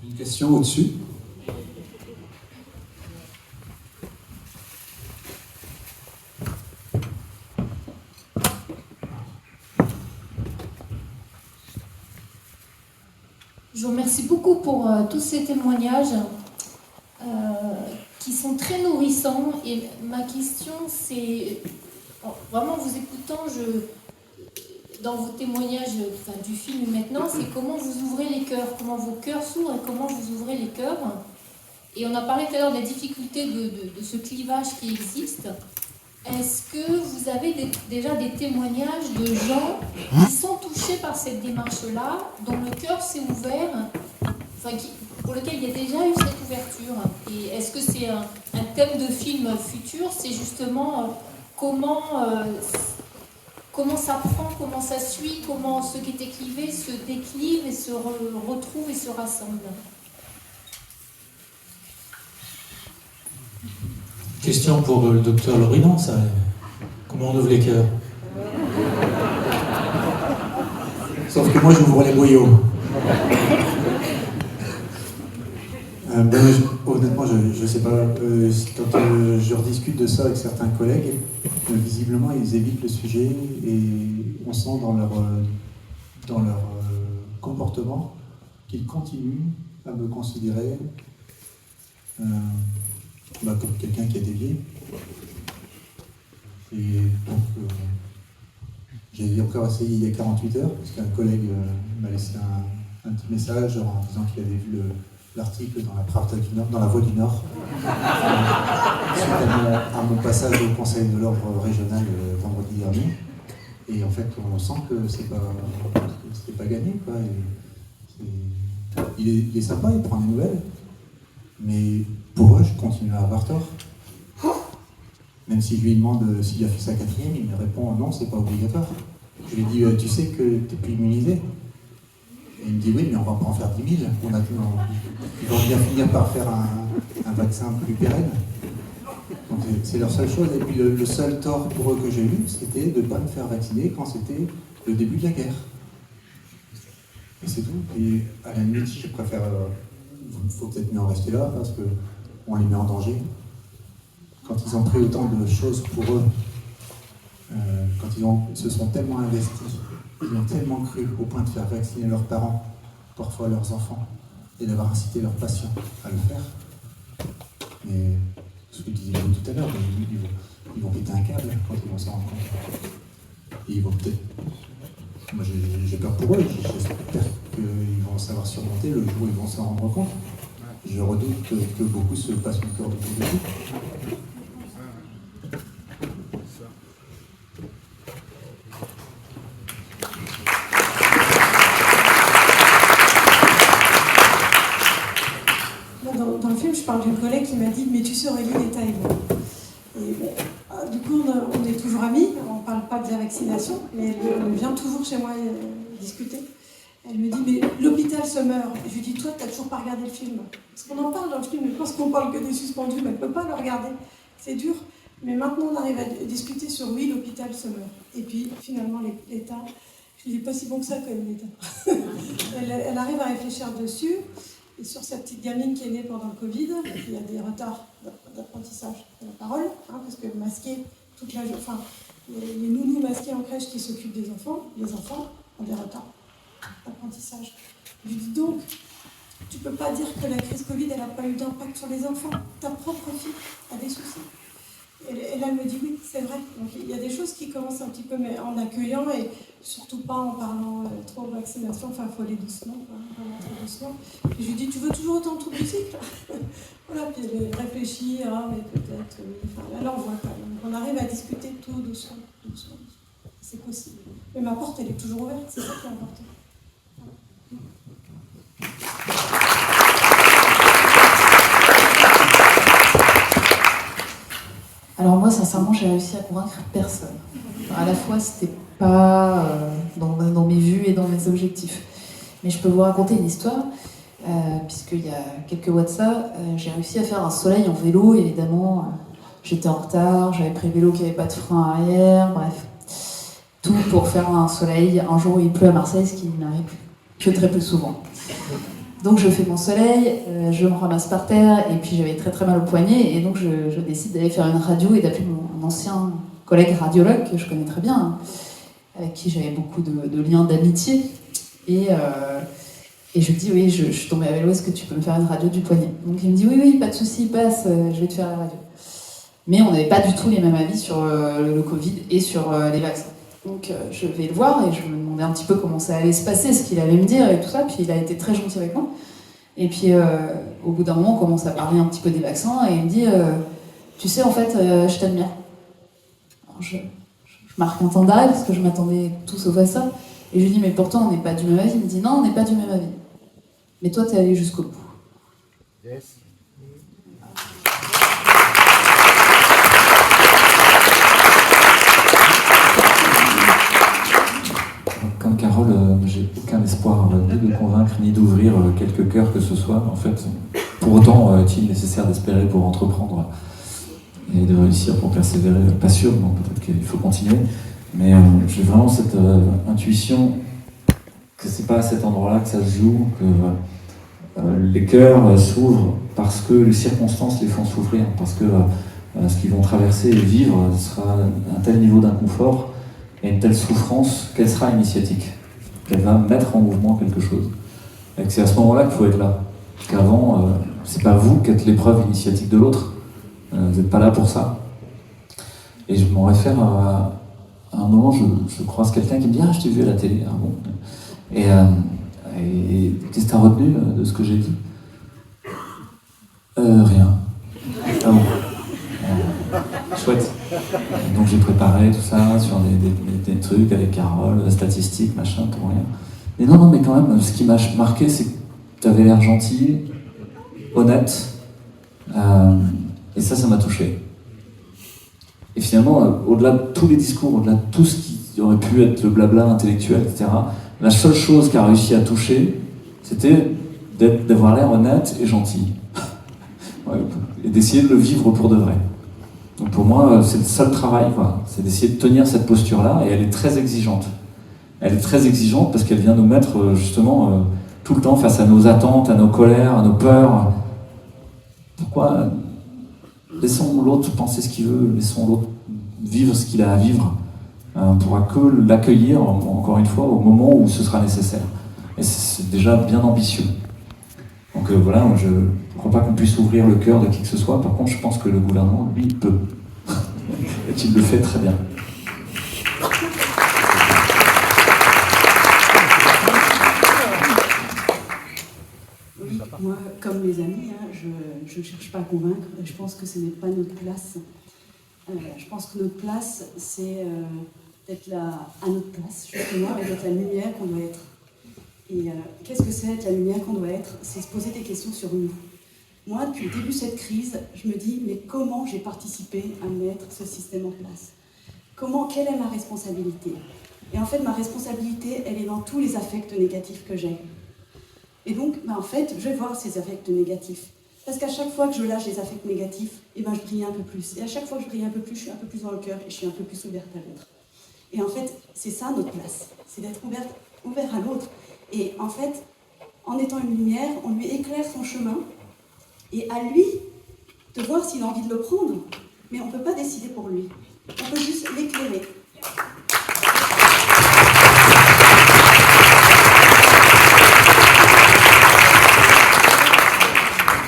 Une question au-dessus.
Je vous remercie beaucoup pour tous ces témoignages qui sont très nourrissants. Et ma question, c'est, vraiment vous écoutant, dans vos témoignages du film maintenant, c'est comment vous ouvrez les cœurs, comment vos cœurs s'ouvrent et comment vous ouvrez les cœurs. Et on a parlé tout à l'heure de la difficulté de ce clivage qui existe. Est-ce que vous avez déjà des témoignages de gens qui sont touchés par cette démarche-là, dont le cœur s'est ouvert, pour lequel il y a déjà eu cette ouverture? Et est-ce que c'est un thème de film futur? C'est justement comment ça prend, comment ça suit, comment ceux qui étaient clivés se déclivent et se retrouvent et se rassemblent?
Question pour le docteur Loridan, ça. Comment on ouvre les cœurs?
Sauf que moi, j'ouvre les boyaux. Honnêtement, je ne sais pas. Quand je rediscute de ça avec certains collègues, visiblement, ils évitent le sujet et on sent dans leur comportement qu'ils continuent à me considérer comme quelqu'un qui a dévié. Et donc, j'ai encore essayé il y a 48 heures, parce qu'un collègue m'a laissé un petit message en disant qu'il avait vu l'article dans la Pravda du Nord, dans la Voix du Nord, suite à mon passage au Conseil de l'ordre régional vendredi dernier. Et en fait, on sent que c'est pas gagné, quoi. Il est sympa, il prend des nouvelles, mais pour eux, je continue à avoir tort. Même si je lui demande s'il a fait sa 4e, il me répond non, c'est pas obligatoire. Je lui dis tu sais que t'es plus immunisé? Et il me dit oui, mais on va pas en faire 10 000. Ils vont bien finir par faire un vaccin plus pérenne. Donc c'est leur seule chose. Et puis le seul tort pour eux que j'ai eu, c'était de ne pas me faire vacciner quand c'était le début de la guerre. Et c'est tout. Et à la limite, je préfère. Il faut peut-être mieux en rester là parce qu'on les met en danger. Quand ils ont pris autant de choses pour eux, quand se sont tellement investis, ils ont tellement cru au point de faire vacciner leurs parents, parfois leurs enfants, et d'avoir incité leurs patients à le faire. Mais ce que disait Hugo tout à l'heure, ils vont péter un câble quand ils vont s'en rendre compte. Et ils vont peut-être... Moi j'ai peur pour eux, j'espère qu'ils vont savoir surmonter le jour où ils vont s'en rendre compte. Je redoute que beaucoup se passent le cœur de tout.
Dans le film, je parle d'une collègue qui m'a dit « Mais tu sais Aurélie, l'État est bon ». Et du coup, on est toujours amis, on ne parle pas de la vaccination, mais elle vient toujours chez moi discuter. Elle me dit « Mais l'hôpital se meurt ». Et je lui dis « Toi, tu n'as toujours pas regardé le film ». Parce qu'on en parle dans le film, mais je pense qu'on parle que des suspendus, mais elle ne peut pas le regarder. C'est dur. Mais maintenant, on arrive à discuter sur « Oui, l'hôpital se meurt ». Et puis, finalement, l'État, je lui dis « Pas si bon que ça, quand même, l'État ». Elle arrive à réfléchir dessus. Et sur cette petite gamine qui est née pendant le Covid, il y a des retards d'apprentissage de la parole, parce que masquer toute la journée, enfin, les nounous masqués en crèche qui s'occupent des enfants, les enfants ont des retards d'apprentissage. Je lui dis donc, tu peux pas dire que la crise Covid, elle n'a pas eu d'impact sur les enfants. Ta propre fille a des soucis. Et là, elle me dit oui, c'est vrai. Donc il y a des choses qui commencent un petit peu, mais en accueillant et surtout pas en parlant trop vaccination. Enfin, il faut aller doucement, vraiment très doucement. Et je lui dis, tu veux toujours autant de troubles du cycle? Voilà, puis elle réfléchit, mais peut-être, oui. Enfin, là, on voit quand même. Donc on arrive à discuter tout doucement. C'est possible. Mais ma porte, elle est toujours ouverte, c'est ça qui est important.
Alors moi, sincèrement, j'ai réussi à convaincre personne. À la fois, c'était pas dans mes vues et dans mes objectifs. Mais je peux vous raconter une histoire, puisqu'il y a quelques mois de ça, j'ai réussi à faire un soleil en vélo, évidemment. J'étais en retard, j'avais pris le vélo qui n'avait pas de frein arrière, bref. Tout pour faire un soleil un jour où il pleut à Marseille, ce qui n'arrive que très peu souvent. Donc je fais mon soleil, je me ramasse par terre, et puis j'avais très très mal au poignet, et donc je décide d'aller faire une radio et d'appeler mon ancien collègue radiologue, que je connais très bien, avec qui j'avais beaucoup de liens d'amitié. Et je lui dis, oui, je suis tombée à vélo, est-ce que tu peux me faire une radio du poignet? Donc il me dit, oui, pas de souci, passe, je vais te faire la radio. Mais on n'avait pas du tout les mêmes avis sur le Covid et sur les vaccins. Donc je vais le voir et je me demandais un petit peu comment ça allait se passer, ce qu'il allait me dire et tout ça. Puis il a été très gentil avec moi. Et puis au bout d'un moment, on commence à parler un petit peu des vaccins et il me dit tu sais, en fait, je t'admire. Alors je marque un temps d'arrêt parce que je m'attendais tout sauf à ça. Et je lui dis mais pourtant on n'est pas du même avis. Il me dit non, on n'est pas du même avis. Mais toi, t'es allé jusqu'au bout.
Yes.
Comme Carole, j'ai aucun espoir ni de convaincre, ni d'ouvrir quelques cœurs que ce soit. En fait, pour autant, est-il nécessaire d'espérer pour entreprendre et de réussir pour persévérer? Pas sûr, donc peut-être qu'il faut continuer. Mais j'ai vraiment cette intuition que c'est pas à cet endroit-là que ça se joue, que les cœurs s'ouvrent parce que les circonstances les font s'ouvrir, parce que ce qu'ils vont traverser et vivre sera un tel niveau d'inconfort et une telle souffrance qu'elle sera initiatique, qu'elle va mettre en mouvement quelque chose. Et que c'est à ce moment-là qu'il faut être là. Qu'avant, c'est pas vous qui êtes l'épreuve initiatique de l'autre. Vous n'êtes pas là pour ça. Et je m'en réfère à un moment, je croise quelqu'un qui me dit « Ah, je t'ai vu à la télé. » Ah bon. Et qu'est-ce que tu as retenu de ce que j'ai dit? Rien. Ah bon. Chouette. Donc j'ai préparé tout ça sur des trucs avec Carole, statistiques, machin, pour rien. Mais non, mais quand même, ce qui m'a marqué, c'est que tu avais l'air gentil, honnête, et ça m'a touché. Et finalement, au-delà de tous les discours, au-delà de tout ce qui aurait pu être le blabla intellectuel, etc., la seule chose qui a réussi à toucher, c'était d'avoir l'air honnête et gentil. Ouais, et d'essayer de le vivre pour de vrai. Donc pour moi, c'est le seul travail, quoi. C'est d'essayer de tenir cette posture-là, et elle est très exigeante. Elle est très exigeante parce qu'elle vient nous mettre justement tout le temps face à nos attentes, à nos colères, à nos peurs. Pourquoi? Laissons l'autre penser ce qu'il veut, laissons l'autre vivre ce qu'il a à vivre. on pourra que l'accueillir, encore une fois, au moment où ce sera nécessaire. Et c'est déjà bien ambitieux. Donc voilà, je ne crois pas qu'on puisse ouvrir le cœur de qui que ce soit. Par contre, je pense que le gouvernement, lui, peut. Et qu'il le fait très bien.
Oui, moi, comme mes amis, je ne cherche pas à convaincre. Je pense que ce n'est pas notre place. Je pense que notre place, c'est d'être là à notre place, justement, et d'être la lumière qu'on doit être. Et qu'est-ce que c'est être la lumière qu'on doit être? C'est se poser des questions sur nous. Moi, depuis le début de cette crise, je me dis, mais comment j'ai participé à mettre ce système en place? Quelle est ma responsabilité? Et en fait, ma responsabilité, elle est dans tous les affects négatifs que j'ai. Et donc, en fait, je vais voir ces affects négatifs. Parce qu'à chaque fois que je lâche les affects négatifs, je brille un peu plus. Et à chaque fois que je brille un peu plus, je suis un peu plus dans le cœur et je suis un peu plus ouverte à l'autre. Et en fait, c'est ça notre place, c'est d'être ouvert à l'autre. Et en fait, en étant une lumière, on lui éclaire son chemin et à lui de voir s'il a envie de le prendre. Mais on ne peut pas décider pour lui, on peut juste l'éclairer.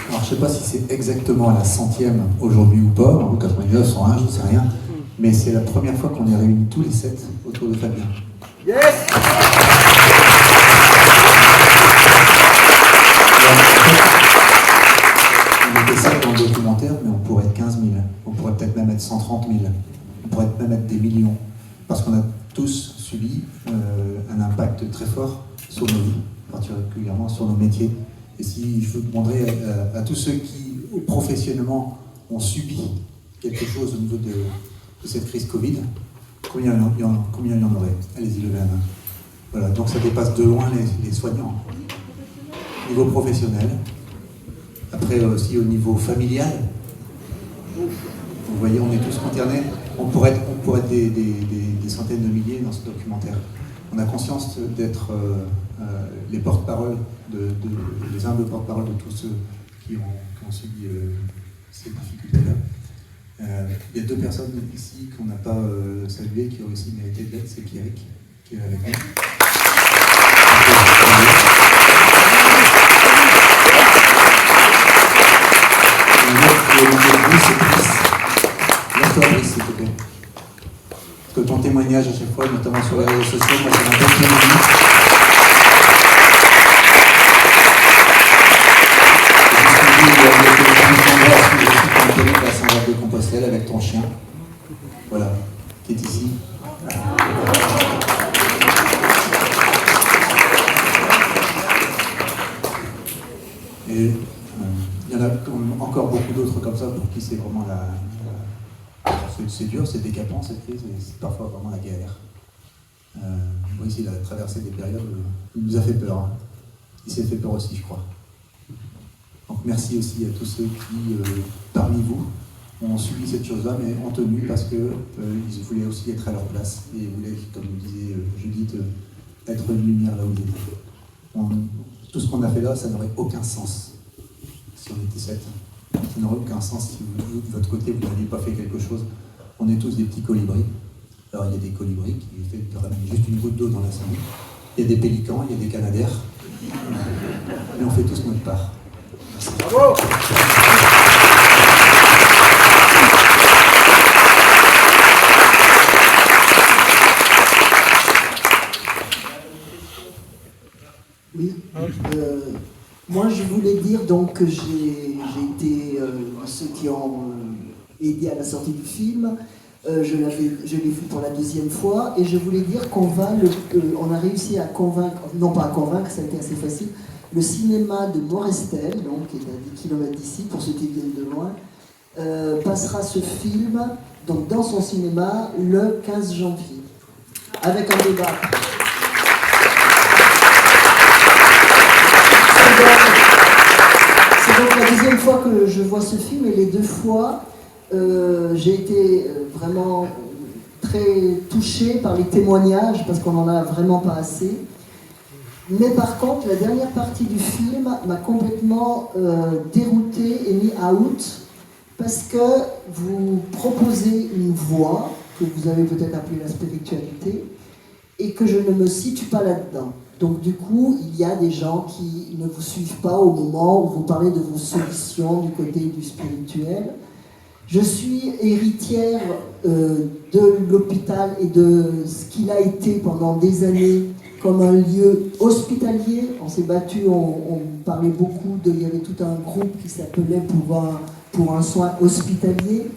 Alors, je ne sais pas si c'est exactement à la 100e aujourd'hui ou pas, en 99, 101, je ne sais rien, mais c'est la première fois qu'on est réunis tous les 7 autour de Fabien. Yes! On était 7 dans le documentaire, mais on pourrait être 15 000, on pourrait peut-être même être 130 000, on pourrait même être des millions, parce qu'on a tous subi un impact très fort sur nos vies, particulièrement sur nos métiers. Et si je veux demander à tous ceux qui, professionnellement, ont subi quelque chose au niveau de cette crise Covid, combien il y en aurait? Allez-y, levez la main. Voilà, donc ça dépasse de loin les soignants. Au niveau professionnel, après aussi au niveau familial, vous voyez, on est tous concernés. On pourrait être des centaines de milliers dans ce documentaire. On a conscience d'être les porte-paroles, les humbles porte-paroles de tous ceux qui ont subi ces difficultés-là. Il y a 2 personnes ici qu'on n'a pas saluées, qui ont aussi mérité d'être, c'est Pierrick, qui est avec nous. Lève-toi, Brice, s'il te plaît. Parce que ton témoignage à chaque fois, notamment sur les réseaux sociaux, moi ça m'a bien aidé. À Saint-Jacques-de-Compostelle avec ton chien, voilà, qui est ici. Et il y en a encore beaucoup d'autres comme ça pour qui c'est vraiment c'est dur, c'est décapant cette crise et c'est parfois vraiment la galère. Moi ici, il a traversé des périodes où il nous a fait peur. Hein. Il s'est fait peur aussi, je crois. Donc merci aussi à tous ceux qui, parmi vous, ont subi cette chose-là, mais ont tenu parce qu'ils voulaient aussi être à leur place et voulaient, comme disait Judith, être une lumière là où ils étaient. Tout ce qu'on a fait là, ça n'aurait aucun sens si on était 7. Ça n'aurait aucun sens si vous, de votre côté, vous n'aviez pas fait quelque chose. On est tous des petits colibris. Alors il y a des colibris qui ramènent juste une goutte d'eau dans la salle. Il y a des pélicans, il y a des canadaires. Mais on fait tous notre part. Bravo!
Oui. Moi, je voulais dire donc que j'ai été ceux qui ont aidé à la sortie du film. Je l'ai vu pour la 2e fois et je voulais dire qu'on a réussi à convaincre, non pas à convaincre, ça a été assez facile, le cinéma de Morestel, donc qui est à 10 km d'ici, pour ceux qui viennent de loin, passera ce film donc, dans son cinéma le 15 janvier, avec un débat. C'est donc la 2e fois que je vois ce film et les 2 fois, j'ai été vraiment très touchée par les témoignages parce qu'on n'en a vraiment pas assez. Mais par contre, la dernière partie du film m'a complètement déroutée et mis out parce que vous proposez une voix que vous avez peut-être appelé la spiritualité, et que je ne me situe pas là-dedans. Donc du coup, il y a des gens qui ne vous suivent pas au moment où vous parlez de vos solutions du côté du spirituel. Je suis héritière de l'hôpital et de ce qu'il a été pendant des années comme un lieu hospitalier. On s'est battu, on parlait beaucoup, il y avait tout un groupe qui s'appelait pour un soin hospitalier.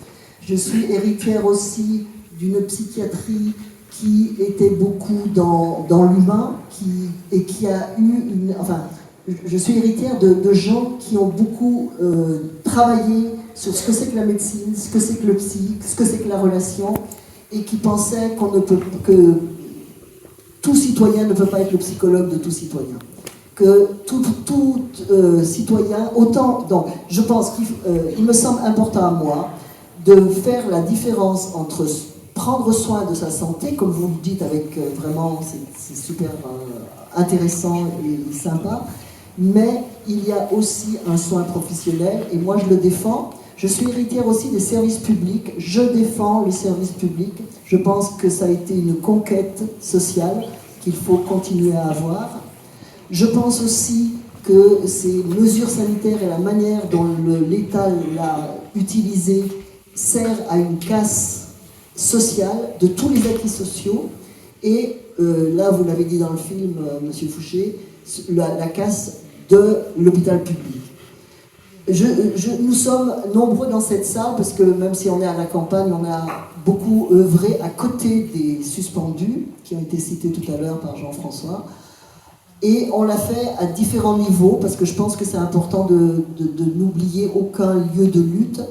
Je suis héritière aussi d'une psychiatrie qui était beaucoup dans l'humain et qui a eu une... Enfin, je suis héritière de gens qui ont beaucoup travaillé sur ce que c'est que la médecine, ce que c'est que le psy, ce que c'est que la relation, et qui pensaient que tout citoyen ne peut pas être le psychologue de tout citoyen. Que tout citoyen, autant... Donc, je pense qu'il me semble important à moi de faire la différence entre prendre soin de sa santé, comme vous le dites, avec vraiment, c'est super intéressant et sympa, mais il y a aussi un soin professionnel, et moi je le défends. Je suis héritière aussi des services publics, je défends les services publics, je pense que ça a été une conquête sociale qu'il faut continuer à avoir. Je pense aussi que ces mesures sanitaires et la manière dont l'État l'a utilisée sert à une casse sociale de tous les acquis sociaux, et là vous l'avez dit dans le film, Monsieur Fouché, la casse de l'hôpital public. Nous sommes nombreux dans cette salle, parce que même si on est à la campagne, on a beaucoup œuvré à côté des suspendus, qui ont été cités tout à l'heure par Jean-François, et on l'a fait à différents niveaux, parce que je pense que c'est important de n'oublier aucun lieu de lutte.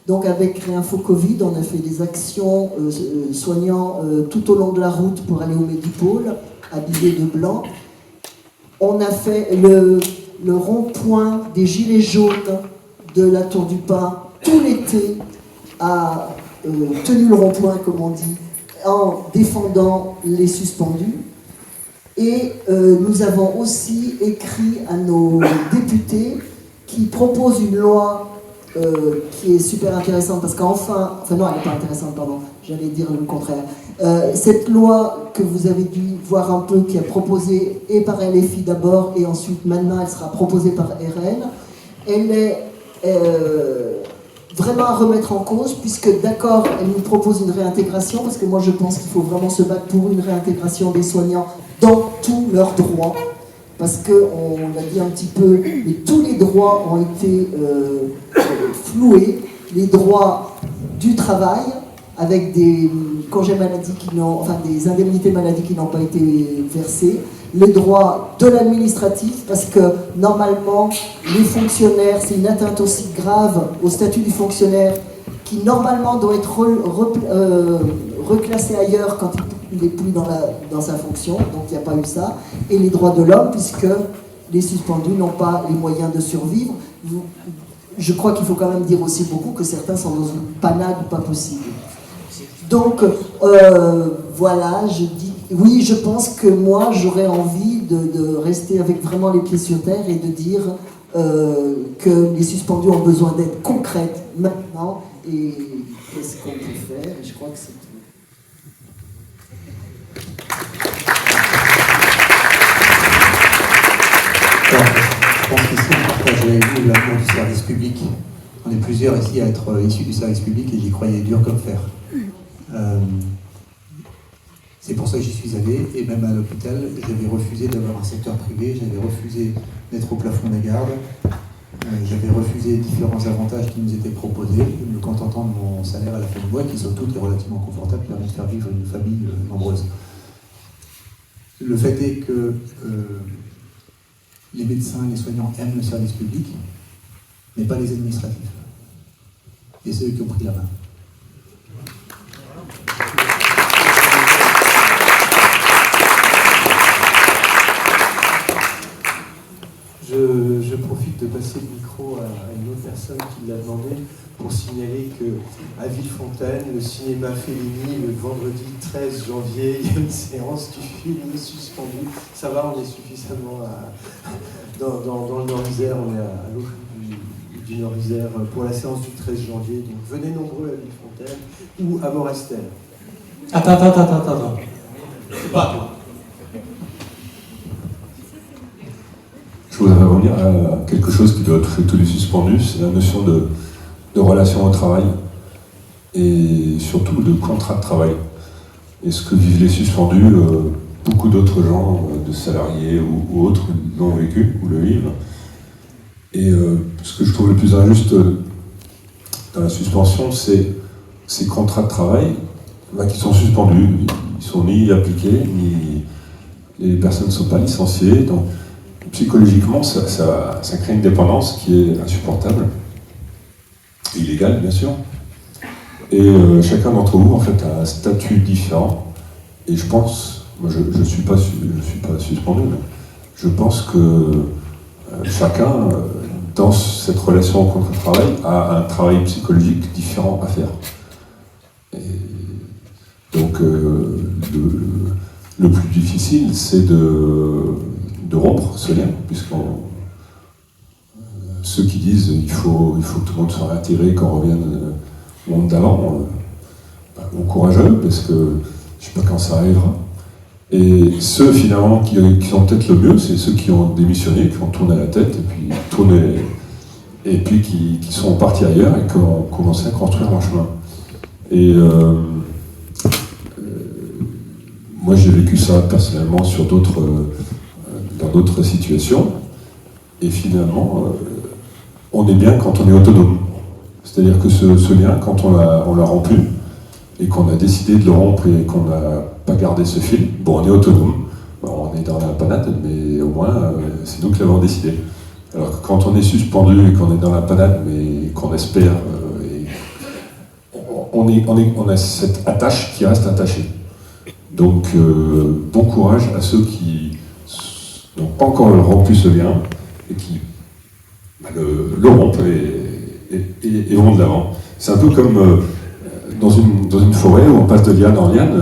Donc avec Réinfo Covid, on a fait des actions soignant tout au long de la route pour aller au Medipôle, habillés de blanc. On a fait le rond-point des Gilets jaunes de la Tour du Pin. Tout l'été a tenu le rond-point, comme on dit, en défendant les suspendus. Et nous avons aussi écrit à nos députés qui proposent une loi qui est super intéressante, parce non, elle n'est pas intéressante, pardon, j'allais dire le contraire. Cette loi que vous avez dû voir un peu, qui est proposée et par LFI d'abord, et ensuite maintenant elle sera proposée par RN, elle est vraiment à remettre en cause, puisque d'accord, elle nous propose une réintégration, parce que moi je pense qu'il faut vraiment se battre pour une réintégration des soignants dans tous leurs droits. Parce qu'on l'a dit un petit peu, mais tous les droits ont été floués. Les droits du travail, avec des congés maladie des indemnités maladie qui n'ont pas été versées. Les droits de l'administratif, parce que normalement, les fonctionnaires, c'est une atteinte aussi grave au statut du fonctionnaire, qui normalement doit être reclassé ailleurs quand il n'est plus dans sa fonction, donc il n'y a pas eu ça. Et les droits de l'homme, puisque les suspendus n'ont pas les moyens de survivre. Je crois qu'il faut quand même dire aussi beaucoup que certains sont dans une panade pas possible. Donc, voilà, je dis... Oui, je pense que moi, j'aurais envie de rester avec vraiment les pieds sur terre et de dire que les suspendus ont besoin d'aide concrète maintenant. Et qu'est-ce qu'on peut faire? Et je crois que c'est tout.
Je pense qu'ici, quand j'ai vu l'amour du service public, on est plusieurs ici à être issus du service public et j'y croyais dur comme fer. C'est pour ça que j'y suis allé, et même à l'hôpital, j'avais refusé d'avoir un secteur privé, j'avais refusé d'être au plafond des gardes, j'avais refusé différents avantages qui nous étaient proposés, me contentant de mon salaire à la fin du mois, qui somme toute est relativement confortable, qui permet de faire vivre une famille nombreuse. Le fait est que les médecins et les soignants aiment le service public, mais pas les administratifs. Et c'est eux qui ont pris la main.
Je profite de passer le micro à une autre personne qui l'a demandé pour signaler qu'à Villefontaine, le cinéma Fellini, le vendredi 13 janvier, il y a une séance du film suspendu. Ça va, on est suffisamment dans le Nord-Isère, on est à l'autre du Nord-Isère pour la séance du 13 janvier. Donc venez nombreux à Villefontaine ou à Morestel.
Attends.
C'est pas toi.
Je voudrais revenir à quelque chose qui doit toucher tous les suspendus, c'est la notion de relation au travail et surtout de contrat de travail. Et ce que vivent les suspendus, beaucoup d'autres gens, de salariés ou autres, l'ont vécu ou le vivent. Et ce que je trouve le plus injuste dans la suspension, c'est ces contrats de travail qui sont suspendus. Ils sont ni appliqués, ni les personnes ne sont pas licenciées. Donc, psychologiquement, ça crée une dépendance qui est insupportable, illégale bien sûr. Et chacun d'entre vous en fait a un statut différent. Et je pense, moi je suis pas suspendu, mais je pense que chacun dans cette relation au contrat de travail a un travail psychologique différent à faire. Et donc le plus difficile, c'est de rompre ce lien, puisqu'on ceux qui disent il faut que tout le monde soit réintégré, qu'on revienne au monde d'avant, bon courageux, parce que je ne sais pas quand ça arrivera. Et ceux finalement qui ont peut-être le mieux, c'est ceux qui ont démissionné, qui ont tourné la tête, et puis qui sont partis ailleurs et qui ont commencé à construire leur chemin. Et moi j'ai vécu ça personnellement dans d'autres situations, et finalement on est bien quand on est autonome. C'est-à-dire que ce lien, quand on l'a rompu, et qu'on a décidé de le rompre et qu'on n'a pas gardé ce fil, bon, on est autonome, bon, on est dans la panade, mais au moins c'est nous qui l'avons décidé. Alors que quand on est suspendu et qu'on est dans la panade, mais qu'on espère, on a cette attache qui reste attachée. Donc bon courage à ceux qui n'ont pas encore rompu ce lien et qui le rompent et vont de l'avant. C'est un peu comme dans une forêt où on passe de liane en liane,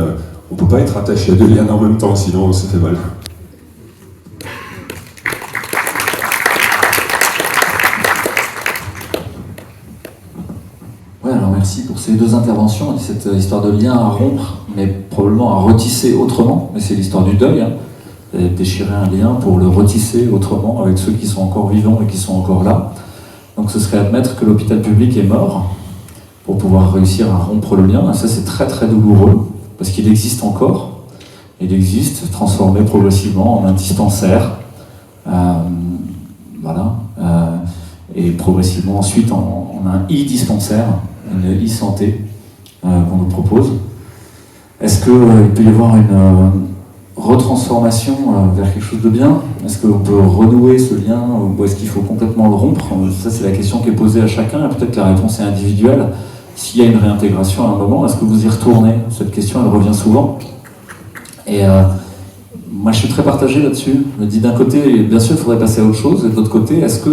on ne peut pas être attaché à deux lianes en même temps, sinon ça fait mal.
Ouais, alors merci pour ces deux interventions, cette histoire de lien à rompre, mais probablement à retisser autrement, mais c'est l'histoire du deuil, hein. Déchirer un lien pour le retisser autrement avec ceux qui sont encore vivants et qui sont encore là. Donc ce serait admettre que l'hôpital public est mort pour pouvoir réussir à rompre le lien. Et ça c'est très très douloureux parce qu'il existe encore. Il existe, transformé progressivement en un dispensaire, et progressivement ensuite en un e-dispensaire, une e-santé qu'on nous propose. Est-ce qu'il peut y avoir une retransformation vers quelque chose de bien? Est-ce qu'on peut renouer ce lien ou est-ce qu'il faut complètement le rompre? Ça c'est la question qui est posée à chacun et peut-être que la réponse est individuelle. S'il y a une réintégration à un moment, est-ce que vous y retournez? Cette question elle revient souvent. Et moi je suis très partagé là-dessus. Je me dis d'un côté, bien sûr il faudrait passer à autre chose, et de l'autre côté, est-ce que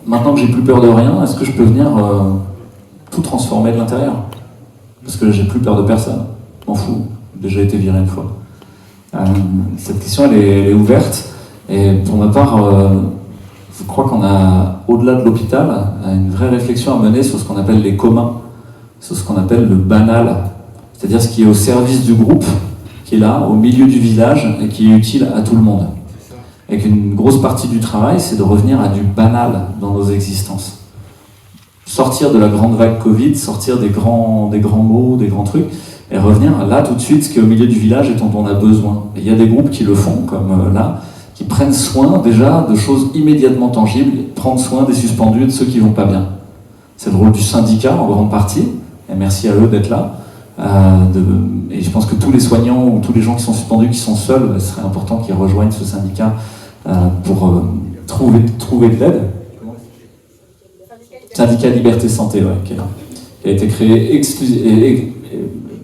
maintenant que j'ai plus peur de rien, est-ce que je peux venir tout transformer de l'intérieur? Parce que j'ai plus peur de personne. M'en fous, j'ai déjà été viré une fois. Cette question elle est ouverte et pour ma part je crois qu'on a au-delà de l'hôpital une vraie réflexion à mener sur ce qu'on appelle les communs, sur ce qu'on appelle le banal, c'est-à-dire ce qui est au service du groupe, qui est là au milieu du village et qui est utile à tout le monde. Et qu'une grosse partie du travail c'est de revenir à du banal dans nos existences, sortir de la grande vague Covid, sortir des grands mots, des grands trucs, et revenir là tout de suite, ce qui est au milieu du village et dont on a besoin. Et il y a des groupes qui le font, comme là, qui prennent soin déjà de choses immédiatement tangibles, prendre soin des suspendus et de ceux qui vont pas bien. C'est le rôle du syndicat en grande partie, et merci à eux d'être là. Et je pense que tous les soignants ou tous les gens qui sont suspendus, qui sont seuls, ce serait important qu'ils rejoignent ce syndicat pour trouver de l'aide. Syndicat Liberté Santé, ouais, qui a été créé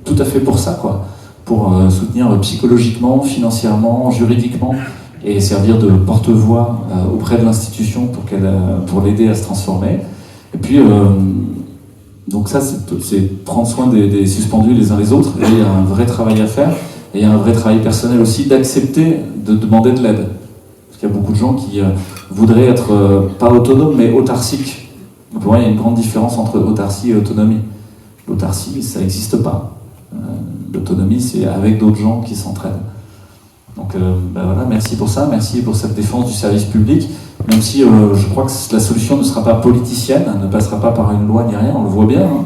tout à fait pour ça, quoi, pour soutenir psychologiquement, financièrement, juridiquement, et servir de porte-voix auprès de l'institution pour l'aider à se transformer. Et puis, donc ça, c'est prendre soin des suspendus les uns les autres, et il y a un vrai travail à faire, et il y a un vrai travail personnel aussi d'accepter de demander de l'aide. Parce qu'il y a beaucoup de gens qui voudraient être, pas autonomes, mais autarciques. Pour moi, il y a une grande différence entre autarcie et autonomie. L'autarcie, ça n'existe pas. L'autonomie, c'est avec d'autres gens qui s'entraident. Donc voilà, merci pour ça, merci pour cette défense du service public, même si je crois que la solution ne sera pas politicienne, ne passera pas par une loi ni rien, on le voit bien. Hein.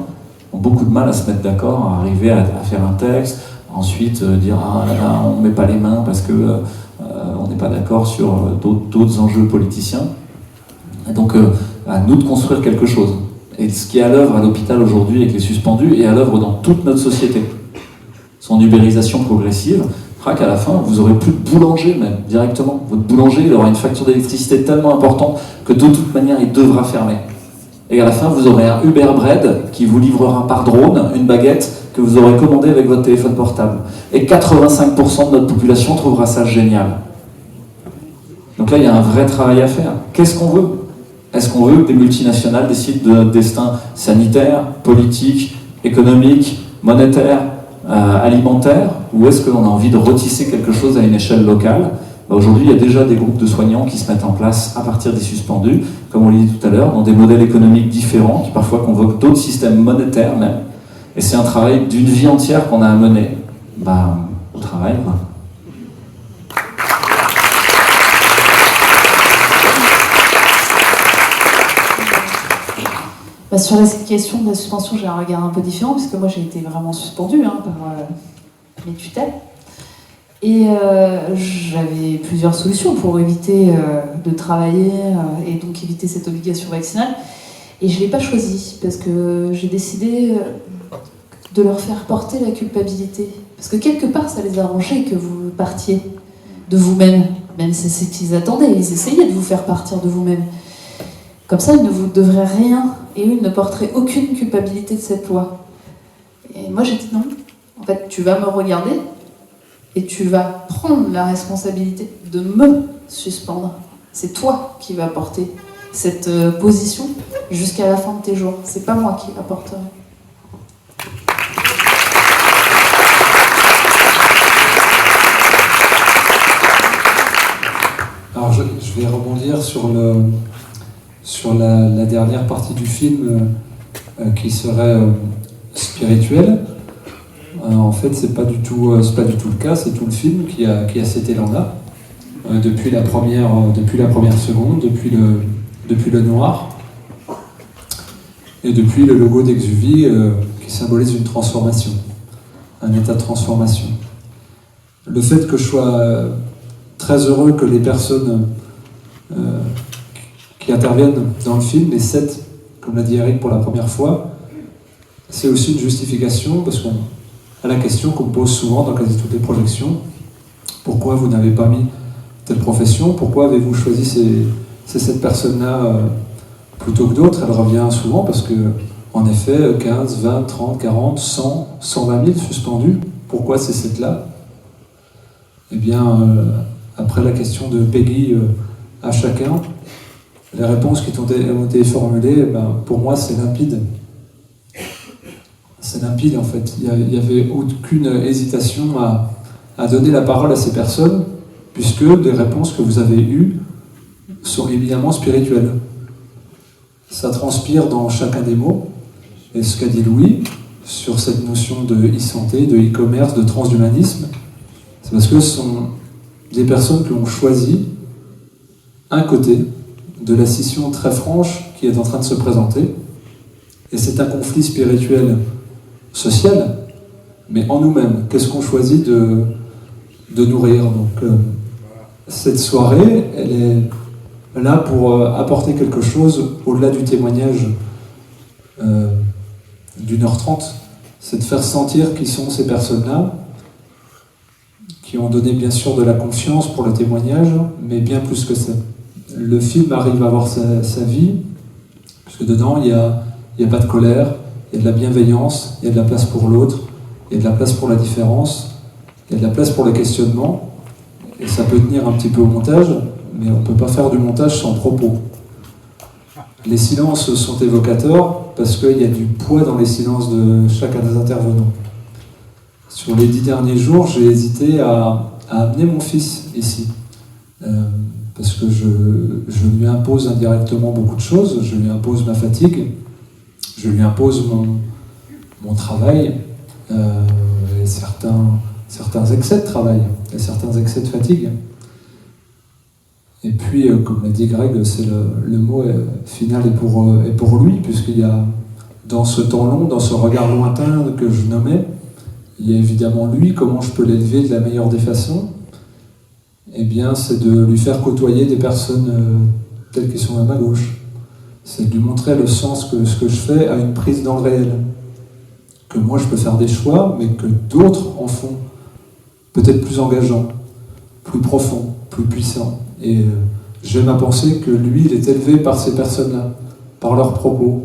On a beaucoup de mal à se mettre d'accord, à arriver à faire un texte, ensuite dire ah là là, on ne met pas les mains parce que on n'est pas d'accord sur d'autres enjeux politiciens. Et donc à nous de construire quelque chose. Et ce qui est à l'œuvre à l'hôpital aujourd'hui avec les suspendus est à l'œuvre dans toute notre société. Son ubérisation progressive fera qu'à la fin, vous aurez plus de boulanger même, directement. Votre boulanger, il aura une facture d'électricité tellement importante que de toute manière, il devra fermer. Et à la fin, vous aurez un Uber Bread qui vous livrera par drone une baguette que vous aurez commandée avec votre téléphone portable. Et 85% de notre population trouvera ça génial. Donc là, il y a un vrai travail à faire. Qu'est-ce qu'on veut ? Est-ce qu'on veut que des multinationales décident de notre destin sanitaire, politique, économique, monétaire, alimentaire, ou est-ce qu'on a envie de retisser quelque chose à une échelle locale ? Aujourd'hui, il y a déjà des groupes de soignants qui se mettent en place à partir des suspendus, comme on l'a dit tout à l'heure, dans des modèles économiques différents, qui parfois convoquent d'autres systèmes monétaires même. Et c'est un travail d'une vie entière qu'on a à mener. On travaille, quoi.
Sur la question de la suspension, j'ai un regard un peu différent, puisque moi j'ai été vraiment suspendue par mes tutelles. Et j'avais plusieurs solutions pour éviter de travailler et donc éviter cette obligation vaccinale. Et je ne l'ai pas choisi, parce que j'ai décidé de leur faire porter la culpabilité. Parce que quelque part, ça les arrangeait que vous partiez de vous-même. Même si c'est ce qu'ils attendaient, ils essayaient de vous faire partir de vous-même. Comme ça, ils ne vous devraient rien, et eux, ils ne porteraient aucune culpabilité de cette loi. Et moi, j'ai dit non. En fait, tu vas me regarder, et tu vas prendre la responsabilité de me suspendre. C'est toi qui vas porter cette position jusqu'à la fin de tes jours. C'est pas moi qui la porterai.
Alors, je vais rebondir sur la dernière partie du film qui serait spirituelle. En fait, c'est pas du tout le cas. C'est tout le film qui a cet élan-là depuis la première seconde, depuis le noir et depuis le logo d'Exuvie qui symbolise une transformation, un état de transformation. Le fait que je sois très heureux que les personnes qui interviennent dans le film, les 7, comme l'a dit Eric pour la première fois, c'est aussi une justification, parce qu'à la question qu'on me pose souvent dans quasi toutes les projections, pourquoi vous n'avez pas mis telle profession, pourquoi avez-vous choisi ces 7 personnes-là plutôt que d'autres, elle revient souvent parce que, en effet, 15, 20, 30, 40, 100, 120 000 suspendus, pourquoi ces 7-là ? Eh bien, après la question de Peggy à chacun, les réponses qui ont été formulées, pour moi, c'est limpide. C'est limpide, en fait. Il n'y avait aucune hésitation à donner la parole à ces personnes, puisque les réponses que vous avez eues sont évidemment spirituelles. Ça transpire dans chacun des mots. Et ce qu'a dit Louis sur cette notion de e-santé, de e-commerce, de transhumanisme, c'est parce que ce sont des personnes qui ont choisi un côté de la scission très franche qui est en train de se présenter. Et c'est un conflit spirituel, social, mais en nous-mêmes. Qu'est-ce qu'on choisit de nourrir ? Donc, cette soirée, elle est là pour apporter quelque chose au-delà du témoignage d'1h30. C'est de faire sentir qui sont ces personnes-là, qui ont donné bien sûr de la confiance pour le témoignage, mais bien plus que ça. Le film arrive à avoir sa vie, parce que dedans, il n'y a pas de colère, il y a de la bienveillance, il y a de la place pour l'autre, il y a de la place pour la différence, il y a de la place pour le questionnement, et ça peut tenir un petit peu au montage, mais on ne peut pas faire du montage sans propos. Les silences sont évocateurs, parce qu'il y a du poids dans les silences de chacun des intervenants. Sur les 10 derniers jours, j'ai hésité à amener mon fils ici. Parce que je lui impose indirectement beaucoup de choses. Je lui impose ma fatigue. Je lui impose mon travail. certains excès de travail, il y a certains excès de fatigue. Et puis, comme l'a dit Greg, c'est le mot final est pour lui, puisqu'il y a, dans ce temps long, dans ce regard lointain que je nommais, il y a évidemment lui, comment je peux l'élever de la meilleure des façons. Eh bien, c'est de lui faire côtoyer des personnes telles qu'elles sont à ma gauche. C'est de lui montrer le sens que ce que je fais a une prise dans le réel. Que moi, je peux faire des choix, mais que d'autres en font. Peut-être plus engageants, plus profonds, plus puissants. Et j'aime à penser que lui, il est élevé par ces personnes-là, par leurs propos,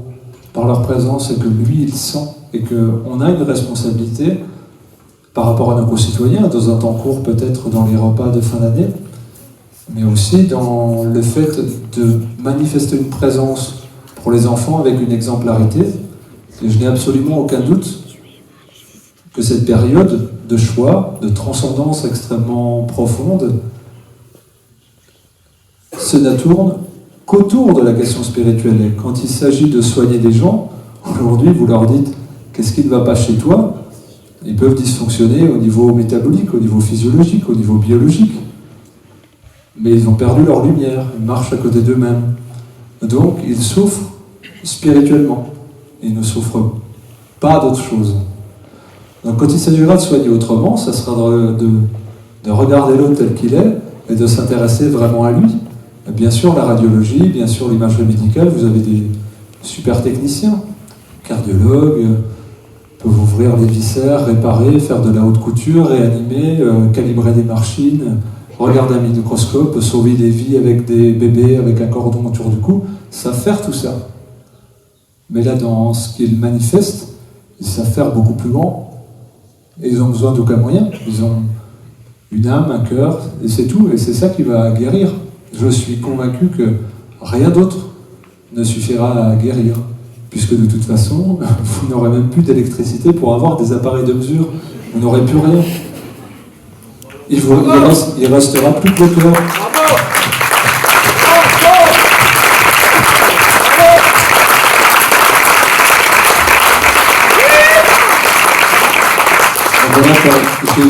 par leur présence, et que lui, il sent, et qu'on a une responsabilité par rapport à nos concitoyens, dans un temps court peut-être dans les repas de fin d'année, mais aussi dans le fait de manifester une présence pour les enfants avec une exemplarité. Et je n'ai absolument aucun doute que cette période de choix, de transcendance extrêmement profonde, se ne tourne qu'autour de la question spirituelle. Et quand il s'agit de soigner des gens, aujourd'hui vous leur dites qu'est-ce qui ne va pas chez toi, ils peuvent dysfonctionner au niveau métabolique, au niveau physiologique, au niveau biologique. Mais ils ont perdu leur lumière, ils marchent à côté d'eux-mêmes. Donc ils souffrent spirituellement. Ils ne souffrent pas d'autre chose. Donc quand il s'agira de soigner autrement, ça sera de regarder l'autre tel qu'il est et de s'intéresser vraiment à lui. Bien sûr la radiologie, bien sûr l'imagerie médicale, vous avez des super techniciens, cardiologues, peuvent ouvrir les viscères, réparer, faire de la haute couture, réanimer, calibrer des machines, regarder un microscope, sauver des vies avec des bébés, avec un cordon autour du cou, savent faire tout ça. Mais là, dans ce qu'ils manifestent, ils savent faire beaucoup plus grand. Et ils ont besoin d'aucun moyen. Ils ont une âme, un cœur, et c'est tout. Et c'est ça qui va guérir. Je suis convaincu que rien d'autre ne suffira à guérir. Puisque de toute façon, vous n'aurez même plus d'électricité pour avoir des appareils de mesure. Vous n'aurez plus rien. Il restera plus que le cœur. J'ai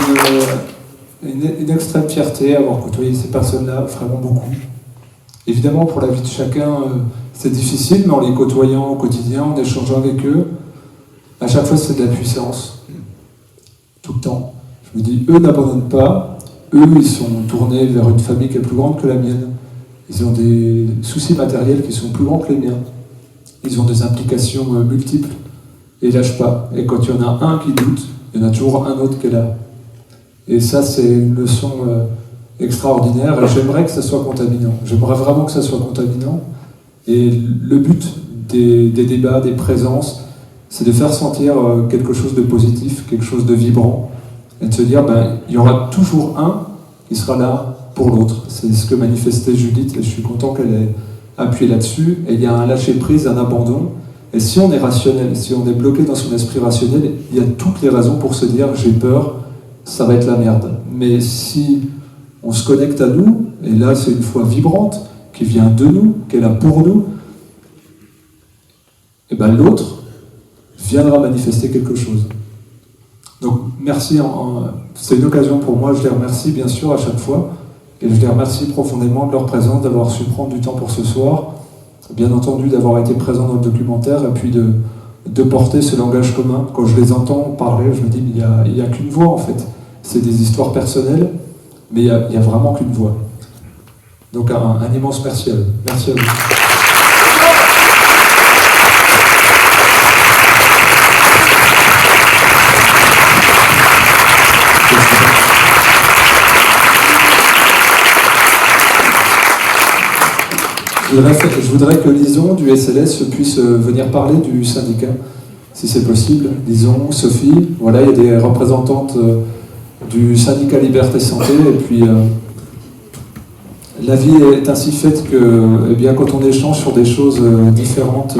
une extrême fierté à avoir côtoyé ces personnes-là, vraiment beaucoup. Évidemment, pour la vie de chacun, c'est difficile, mais en les côtoyant au quotidien, en échangeant avec eux, à chaque fois, c'est de la puissance. Tout le temps. Je me dis, eux n'abandonnent pas. Eux, ils sont tournés vers une famille qui est plus grande que la mienne. Ils ont des soucis matériels qui sont plus grands que les miens. Ils ont des implications multiples. Et ils lâchent pas. Et quand il y en a un qui doute, il y en a toujours un autre qui est là. Et ça, c'est une leçon extraordinaire. Et j'aimerais que ça soit contaminant. J'aimerais vraiment que ça soit contaminant. Et le but des débats, des présences, c'est de faire sentir quelque chose de positif, quelque chose de vibrant. Et de se dire, il y aura toujours un qui sera là pour l'autre. C'est ce que manifestait Judith, et je suis content qu'elle ait appuyé là-dessus. Et il y a un lâcher-prise, un abandon. Et si on est rationnel, si on est bloqué dans son esprit rationnel, il y a toutes les raisons pour se dire, j'ai peur, ça va être la merde. Mais si on se connecte à nous, et là c'est une foi vibrante, qui vient de nous, qui est là pour nous, et l'autre viendra manifester quelque chose. Donc merci, c'est une occasion pour moi, je les remercie bien sûr à chaque fois, et je les remercie profondément de leur présence, d'avoir su prendre du temps pour ce soir, bien entendu d'avoir été présent dans le documentaire, et puis de porter ce langage commun. Quand je les entends parler, je me dis, il n'y a qu'une voix en fait. C'est des histoires personnelles, mais il n'y a vraiment qu'une voix. Donc un immense merci à eux. Merci à vous. Je voudrais que Lison du SLS puisse venir parler du syndicat, si c'est possible. Lison, Sophie, voilà, il y a des représentantes du syndicat Liberté Santé, et puis la vie est ainsi faite que, quand on échange sur des choses différentes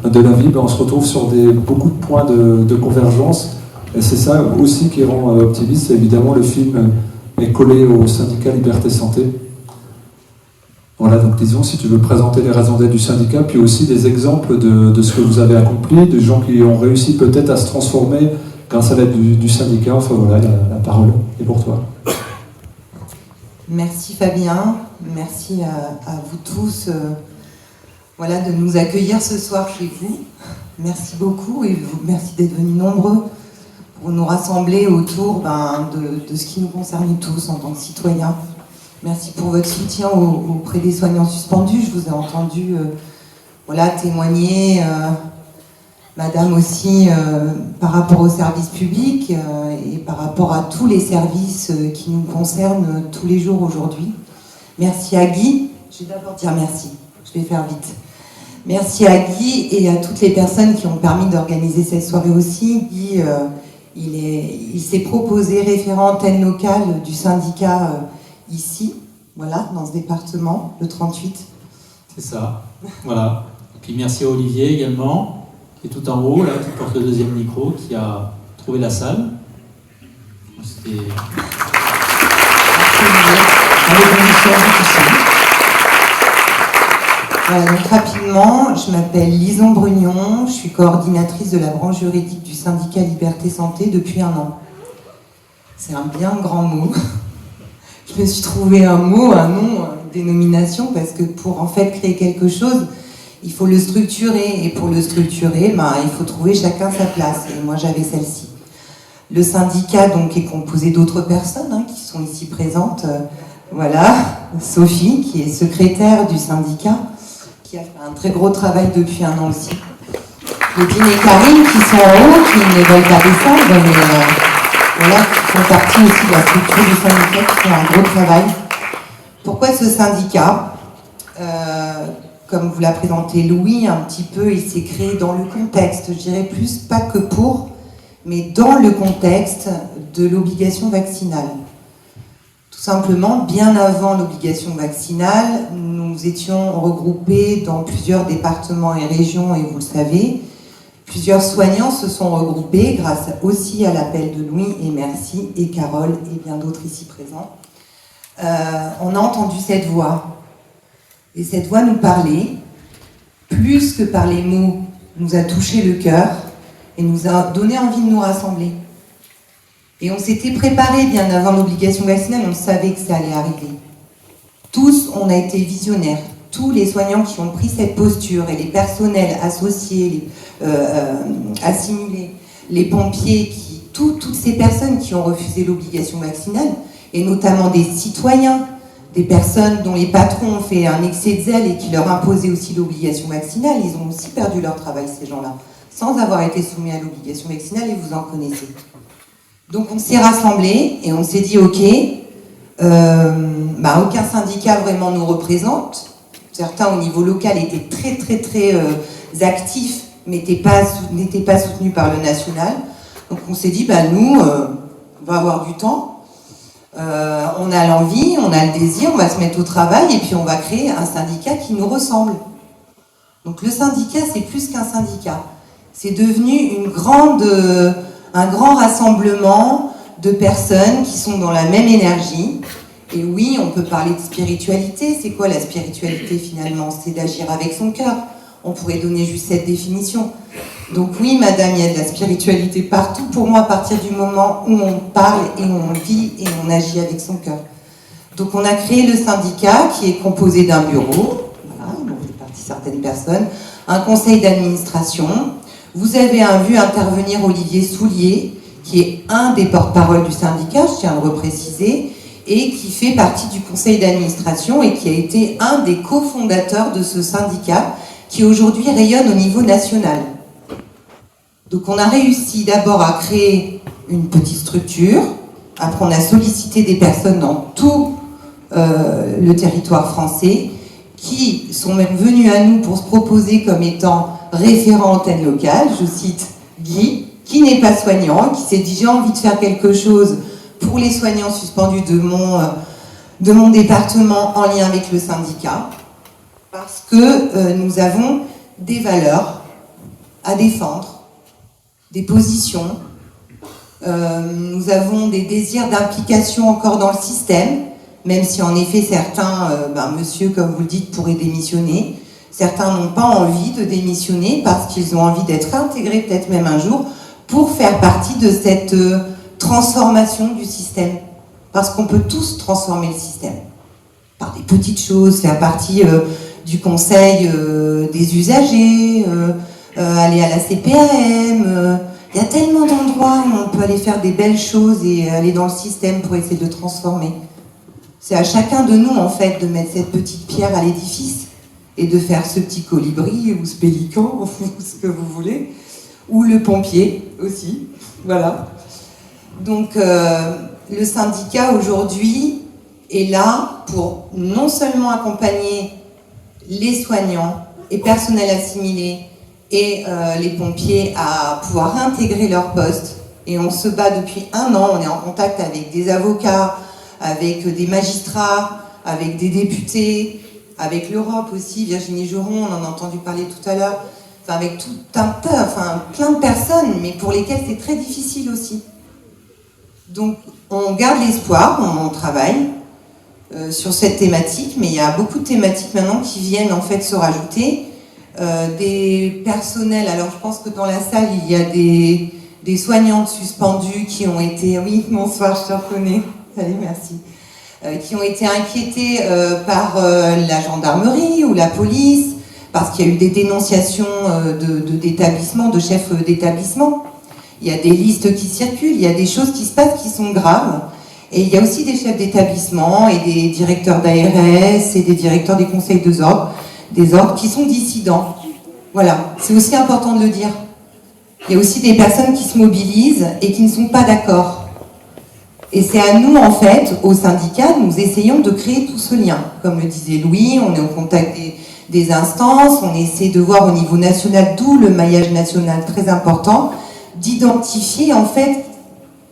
de la vie, on se retrouve sur beaucoup de points de convergence, et c'est ça aussi qui rend optimiste. Évidemment, le film est collé au syndicat Liberté Santé. Voilà, donc disons, si tu veux présenter les raisons d'être du syndicat, puis aussi des exemples de ce que vous avez accompli, de gens qui ont réussi peut-être à se transformer grâce à l'aide du syndicat. Enfin voilà, la parole est pour toi.
Merci Fabien, merci à vous tous voilà, de nous accueillir ce soir chez vous. Merci beaucoup et merci d'être venus nombreux pour nous rassembler autour de ce qui nous concerne tous en tant que citoyens. Merci pour votre soutien auprès des soignants suspendus. Je vous ai entendu voilà, témoigner, Madame aussi, par rapport au service public et par rapport à tous les services qui nous concernent tous les jours aujourd'hui. Merci à Guy. Je vais d'abord dire merci. Je vais faire vite. Merci à Guy et à toutes les personnes qui ont permis d'organiser cette soirée aussi. Guy, il s'est proposé référent antenne locale du syndicat ici, voilà, dans ce département, le 38.
C'est ça, voilà. Et puis merci à Olivier également, qui est tout en haut, là, qui porte le deuxième micro, qui a trouvé la salle. C'était...
Donc rapidement, je m'appelle Lison Brugnon, je suis coordinatrice de la branche juridique du syndicat Liberté Santé depuis 1 an. C'est un bien grand mot. Je me suis trouvé un mot, un nom, une dénomination, parce que pour en fait créer quelque chose, il faut le structurer. Et pour le structurer, il faut trouver chacun sa place. Et moi, j'avais celle-ci. Le syndicat donc, est composé d'autres personnes qui sont ici présentes. Voilà, Sophie, qui est secrétaire du syndicat, qui a fait un très gros travail depuis 1 an aussi. Claudine et Karine, qui sont en haut, qui ne veulent pas descendre, mais voilà, qui font partie aussi de la structure du syndicat, qui font un gros travail. Pourquoi ce syndicat Comme vous l'a présenté Louis un petit peu, il s'est créé dans le contexte, je dirais plus, pas que pour, mais dans le contexte de l'obligation vaccinale. Tout simplement, bien avant l'obligation vaccinale, nous étions regroupés dans plusieurs départements et régions, et vous le savez, plusieurs soignants se sont regroupés grâce aussi à l'appel de Louis et merci, et Carole et bien d'autres ici présents. On a entendu cette voix. Et cette voix nous parlait, plus que par les mots, nous a touché le cœur et nous a donné envie de nous rassembler. Et on s'était préparé bien avant l'obligation vaccinale, on savait que ça allait arriver. Tous, on a été visionnaires. Tous les soignants qui ont pris cette posture et les personnels associés, assimilés, les pompiers, toutes ces personnes qui ont refusé l'obligation vaccinale, et notamment des citoyens, des personnes dont les patrons ont fait un excès de zèle et qui leur imposaient aussi l'obligation vaccinale, ils ont aussi perdu leur travail, ces gens-là, sans avoir été soumis à l'obligation vaccinale, et vous en connaissez. Donc on s'est rassemblés et on s'est dit, ok, aucun syndicat vraiment nous représente. Certains au niveau local étaient très actifs, mais n'étaient pas soutenus par le national. Donc on s'est dit, nous, on va avoir du temps, on a l'envie, on a le désir, on va se mettre au travail et puis on va créer un syndicat qui nous ressemble. Donc le syndicat, c'est plus qu'un syndicat. C'est devenu un grand rassemblement de personnes qui sont dans la même énergie. Et oui, on peut parler de spiritualité. C'est quoi la spiritualité finalement? C'est d'agir avec son cœur. On pourrait donner juste cette définition. Donc oui, madame, il y a de la spiritualité partout. Pour moi, à partir du moment où on parle et on vit et on agit avec son cœur. Donc on a créé le syndicat qui est composé d'un bureau, voilà, dont fait partie certaines personnes, un conseil d'administration. Vous avez vu intervenir Olivier Soulier, qui est un des porte-parole du syndicat, je tiens à le repréciser, et qui fait partie du conseil d'administration et qui a été un des cofondateurs de ce syndicat qui aujourd'hui rayonne au niveau national. Donc on a réussi d'abord à créer une petite structure, après on a sollicité des personnes dans tout le territoire français qui sont même venues à nous pour se proposer comme étant référent antenne locale, je cite Guy, qui n'est pas soignant, qui s'est dit j'ai envie de faire quelque chose pour les soignants suspendus de mon département en lien avec le syndicat, parce que nous avons des valeurs à défendre, des positions, nous avons des désirs d'implication encore dans le système, même si en effet certains, monsieur comme vous le dites, pourraient démissionner. Certains n'ont pas envie de démissionner parce qu'ils ont envie d'être intégrés peut-être même un jour pour faire partie de cette transformation du système. Parce qu'on peut tous transformer le système. Par des petites choses, faire partie du conseil des usagers, aller à la CPAM. Il y a tellement d'endroits où on peut aller faire des belles choses et aller dans le système pour essayer de le transformer. C'est à chacun de nous, en fait, de mettre cette petite pierre à l'édifice et de faire ce petit colibri ou ce pélican, ou ce que vous voulez, ou le pompier aussi. Voilà. Donc, le syndicat, aujourd'hui, est là pour non seulement accompagner les soignants et personnels assimilés et les pompiers à pouvoir réintégrer leur poste. Et on se bat depuis 1 an, on est en contact avec des avocats, avec des magistrats, avec des députés, avec l'Europe aussi, Virginie Joron, on en a entendu parler tout à l'heure, enfin, avec tout un tas, enfin plein de personnes, mais pour lesquelles c'est très difficile aussi. Donc on garde l'espoir, on travaille sur cette thématique, mais il y a beaucoup de thématiques maintenant qui viennent en fait se rajouter. Des personnels, alors je pense que dans la salle il y a des soignantes suspendues qui ont été, oui bonsoir je te reconnais, allez merci, qui ont été inquiétées par la gendarmerie ou la police, parce qu'il y a eu des dénonciations d'établissements, de chefs d'établissement. Il y a des listes qui circulent, il y a des choses qui se passent qui sont graves. Et il y a aussi des chefs d'établissement et des directeurs d'ARS et des directeurs des conseils des ordres qui sont dissidents. Voilà, c'est aussi important de le dire. Il y a aussi des personnes qui se mobilisent et qui ne sont pas d'accord. Et c'est à nous, en fait, au syndicat, nous essayons de créer tout ce lien. Comme le disait Louis, on est au contact des instances, on essaie de voir au niveau national, d'où le maillage national très important, d'identifier, en fait,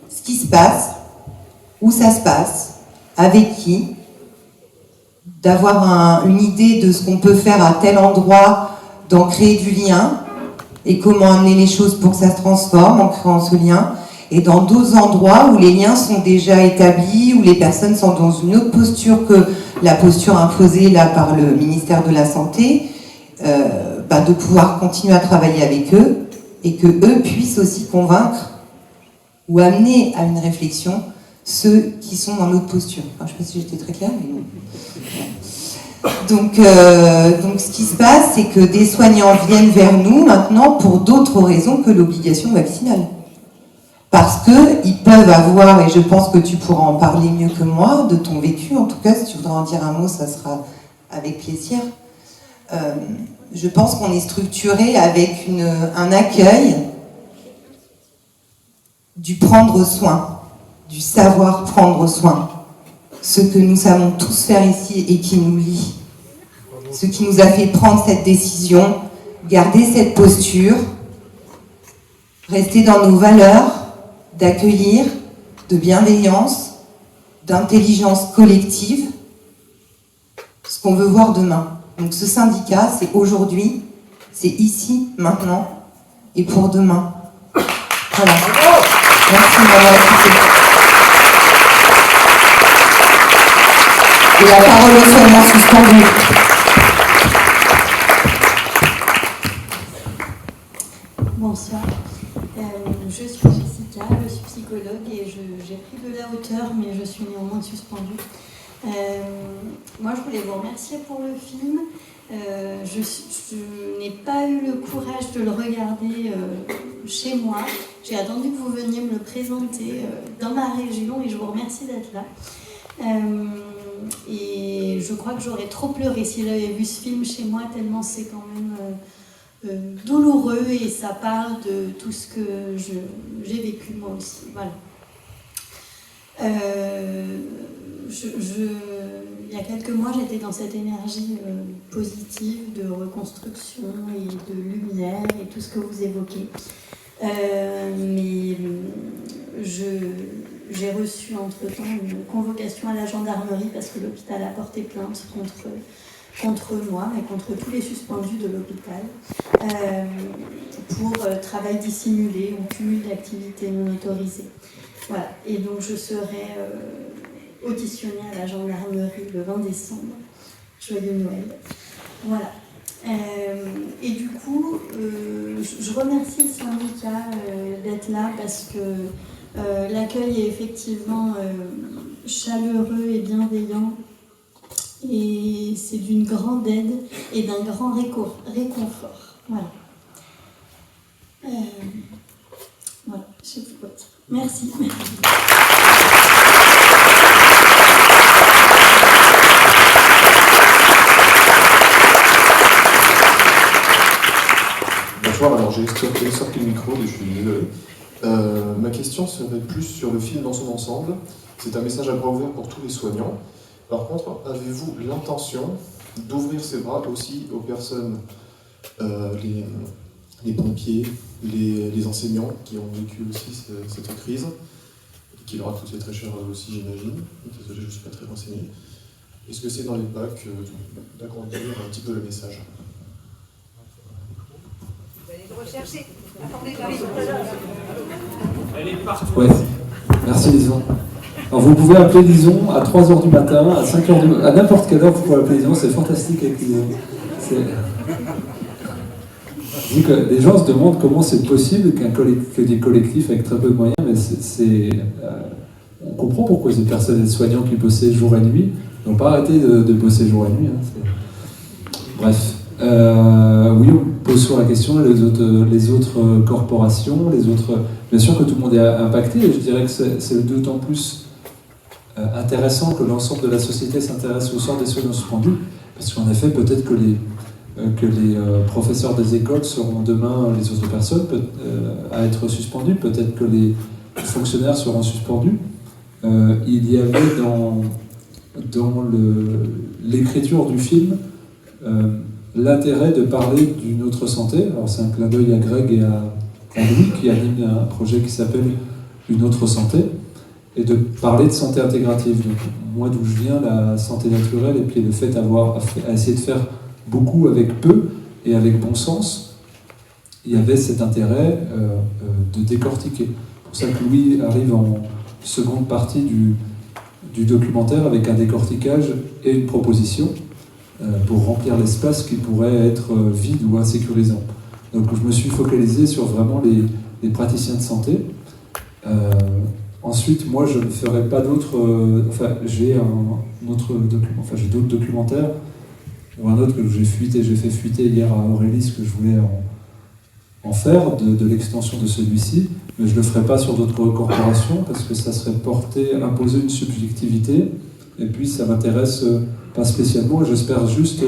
ce qui se passe, où ça se passe, avec qui, d'avoir une idée de ce qu'on peut faire à tel endroit, d'en créer du lien, et comment amener les choses pour que ça se transforme en créant ce lien, et dans d'autres endroits où les liens sont déjà établis, où les personnes sont dans une autre posture que la posture imposée là par le ministère de la Santé, de pouvoir continuer à travailler avec eux, et que eux puissent aussi convaincre ou amener à une réflexion ceux qui sont dans l'autre posture. Enfin, je ne sais pas si j'étais très claire, mais bon. Donc, ce qui se passe, c'est que des soignants viennent vers nous maintenant pour d'autres raisons que l'obligation vaccinale. Parce qu'ils peuvent avoir, et je pense que tu pourras en parler mieux que moi, de ton vécu, en tout cas, si tu voudrais en dire un mot, ça sera avec plaisir. Je pense qu'on est structuré avec un accueil du prendre soin, du savoir prendre soin. Ce que nous savons tous faire ici et qui nous lie. Ce qui nous a fait prendre cette décision, garder cette posture, rester dans nos valeurs, d'accueillir, de bienveillance, d'intelligence collective, ce qu'on veut voir demain. Donc ce syndicat, c'est aujourd'hui, c'est ici, maintenant, et pour demain. Voilà. Merci de m'avoir écouté. Et la parole est seulement suspendue.
Bonsoir. Je suis Jessica, je suis psychologue et j'ai pris de la hauteur, mais je suis néanmoins suspendue. Moi, je voulais vous remercier pour le film. Je n'ai pas eu le courage de le regarder chez moi. J'ai attendu que vous veniez me le présenter dans ma région et je vous remercie d'être là. Et je crois que j'aurais trop pleuré si j'avais vu ce film chez moi, tellement c'est quand même douloureux et ça parle de tout ce que j'ai vécu moi aussi. Voilà. Il y a quelques mois, j'étais dans cette énergie positive de reconstruction et de lumière et tout ce que vous évoquez. Mais j'ai reçu entre-temps une convocation à la gendarmerie parce que l'hôpital a porté plainte contre moi et contre tous les suspendus de l'hôpital pour travail dissimulé ou cumul d'activités non autorisées. Voilà. Et donc je serai auditionnée à la gendarmerie le 20 décembre. Joyeux Noël. Voilà. Et du coup, je remercie le syndicat d'être là parce que l'accueil est effectivement chaleureux et bienveillant. Et c'est d'une grande aide et d'un grand réconfort. Voilà. Voilà, je sais plus quoi dire. Merci.
Bonsoir, alors j'ai sorti le micro, je suis désolé. Ma question serait plus sur le film dans son ensemble. C'est un message à bras ouverts pour tous les soignants. Par contre, avez-vous l'intention d'ouvrir ses bras aussi aux personnes, les pompiers, les enseignants qui ont vécu aussi cette crise, qui leur a coûté très cher aussi, j'imagine. Désolé, je ne suis pas très renseigné. Est-ce que c'est dans les packs d'agrandir un petit peu le message?
Vous allez le rechercher. Attendez, j'arrive.
Elle est partout.
Ouais. Merci Lison. Alors vous pouvez appeler Lison à 3h du matin, à 5h du matin, à n'importe quelle heure vous pouvez appeler Lison, c'est fantastique avec Lison. Je dis que les gens se demandent comment c'est possible que des collectifs avec très peu de moyens, mais on comprend pourquoi ces personnes soignants qui bossaient jour et nuit n'ont pas arrêté de bosser jour et nuit. Bref. Oui, on pose sur la question, les autres corporations, bien sûr que tout le monde est impacté, et je dirais que c'est d'autant plus intéressant que l'ensemble de la société s'intéresse au sort des soignants suspendus, parce qu'en effet, peut-être que les professeurs des écoles seront demain les autres personnes à être suspendus, peut-être que les fonctionnaires seront suspendus. Il y avait dans l'écriture du film l'intérêt de parler d'une autre santé. Alors c'est un clin d'œil à Greg et à Louis qui animent un projet qui s'appelle Une autre santé, et de parler de santé intégrative. Donc, moi d'où je viens, la santé naturelle, et puis le fait d'avoir essayé de faire beaucoup avec peu et avec bon sens, il y avait cet intérêt de décortiquer. C'est pour ça que Louis arrive en seconde partie du documentaire avec un décortiquage et une proposition pour remplir l'espace qui pourrait être vide ou insécurisant. Donc je me suis focalisé sur vraiment les praticiens de santé. Ensuite, moi, je ne ferai pas d'autres... j'ai d'autres documentaires, ou un autre que j'ai fait fuiter hier à Aurélie, ce que je voulais en faire, de l'extension de celui-ci, mais je ne le ferai pas sur d'autres corporations, parce que ça serait imposer une subjectivité, et puis ça m'intéresse pas spécialement, et j'espère juste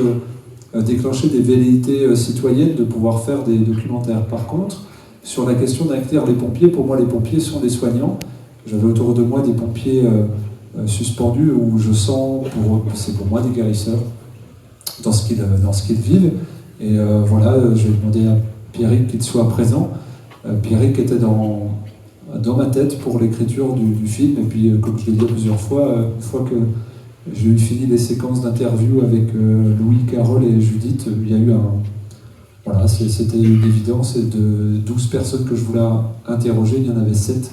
déclencher des velléités citoyennes de pouvoir faire des documentaires. Par contre, sur la question d'inclure les pompiers, pour moi les pompiers sont des soignants. J'avais autour de moi des pompiers suspendus où je sens, c'est pour moi des guérisseurs dans ce qu'ils vivent. Et voilà, j'ai demandé à Pierrick qu'il soit présent. Pierrick était dans ma tête pour l'écriture du film, et puis comme je l'ai dit plusieurs fois, une fois que j'ai eu fini les séquences d'interviews avec Louis, Carole et Judith, il y a eu voilà, c'était une évidence, et de 12 personnes que je voulais interroger, il y en avait 7,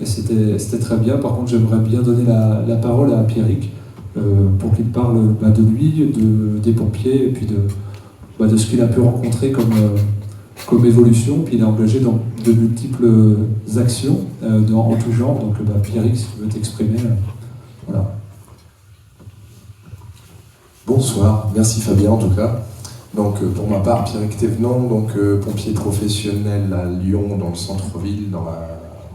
et c'était très bien. Par contre, j'aimerais bien donner la parole à Pierrick pour qu'il parle de lui, des pompiers, et puis de ce qu'il a pu rencontrer comme évolution. Puis il est engagé dans de multiples actions en tout genre. Donc Pierrick, si tu veux t'exprimer, voilà.
Bonsoir, merci Fabien en tout cas. Donc pour ma part, Pierrick Thévenon, pompier professionnel à Lyon, dans le centre-ville, dans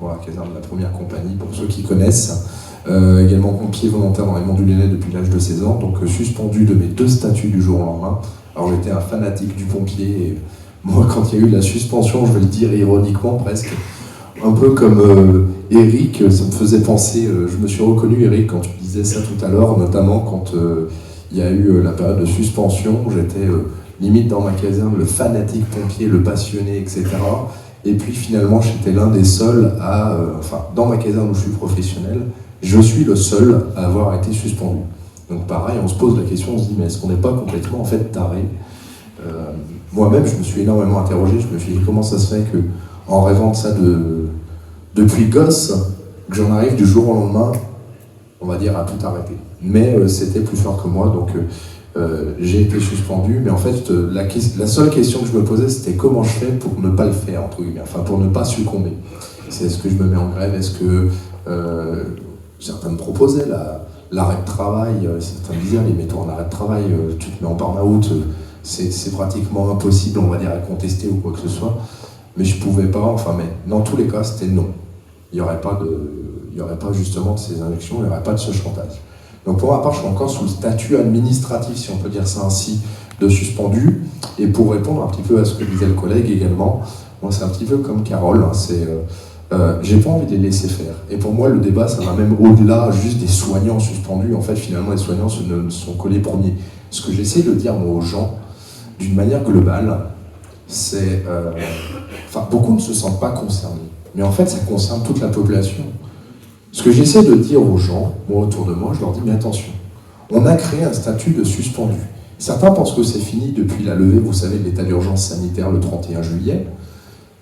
la caserne de la première compagnie, pour ceux qui connaissent. Également pompier volontaire dans les Monts du Lyonnais depuis l'âge de 16 ans, donc suspendu de mes 2 statuts du jour au lendemain. Alors j'étais un fanatique du pompier, et moi quand il y a eu la suspension, je vais le dire ironiquement presque, un peu comme Eric, ça me faisait penser, je me suis reconnu Eric quand tu disais ça tout à l'heure, notamment quand il y a eu la période de suspension, j'étais limite dans ma caserne, le fanatique pompier, le passionné, etc. Et puis finalement, j'étais l'un des seuls dans ma caserne où je suis professionnel, je suis le seul à avoir été suspendu. Donc pareil, on se pose la question, on se dit, mais est-ce qu'on n'est pas complètement en fait taré? Moi-même, je me suis énormément interrogé, je me suis dit, comment ça se fait que, en rêvant de ça depuis gosse, que j'en arrive du jour au lendemain, on va dire, à tout arrêter. Mais c'était plus fort que moi, donc j'ai été suspendu, mais en fait, la seule question que je me posais, c'était comment je fais pour ne pas le faire, entre guillemets, enfin pour ne pas succomber. C'est est-ce que je me mets en grève, est-ce que certains me proposaient l'arrêt de travail, certains me disaient, allez, mets-toi en arrêt de travail, tu te mets en burn-out, c'est pratiquement impossible, on va dire, à contester ou quoi que ce soit, mais je pouvais pas, enfin, mais dans tous les cas, c'était non. Il n'y aurait pas justement de ces injections, il n'y aurait pas de ce chantage. Donc pour ma part, je suis encore sous le statut administratif, si on peut dire ça ainsi, de suspendu. Et pour répondre un petit peu à ce que disait le collègue également, moi c'est un petit peu comme Carole, hein, j'ai pas envie de les laisser faire. Et pour moi, le débat, ça va même au-delà juste des soignants suspendus. En fait, finalement, les soignants ne sont que les premiers. Ce que j'essaie de dire, moi, aux gens, d'une manière globale, c'est... beaucoup ne se sentent pas concernés. Mais en fait, ça concerne toute la population. Ce que j'essaie de dire aux gens, moi autour de moi, je leur dis, mais attention, on a créé un statut de suspendu. Certains pensent que c'est fini depuis la levée, vous savez, de l'état d'urgence sanitaire le 31 juillet.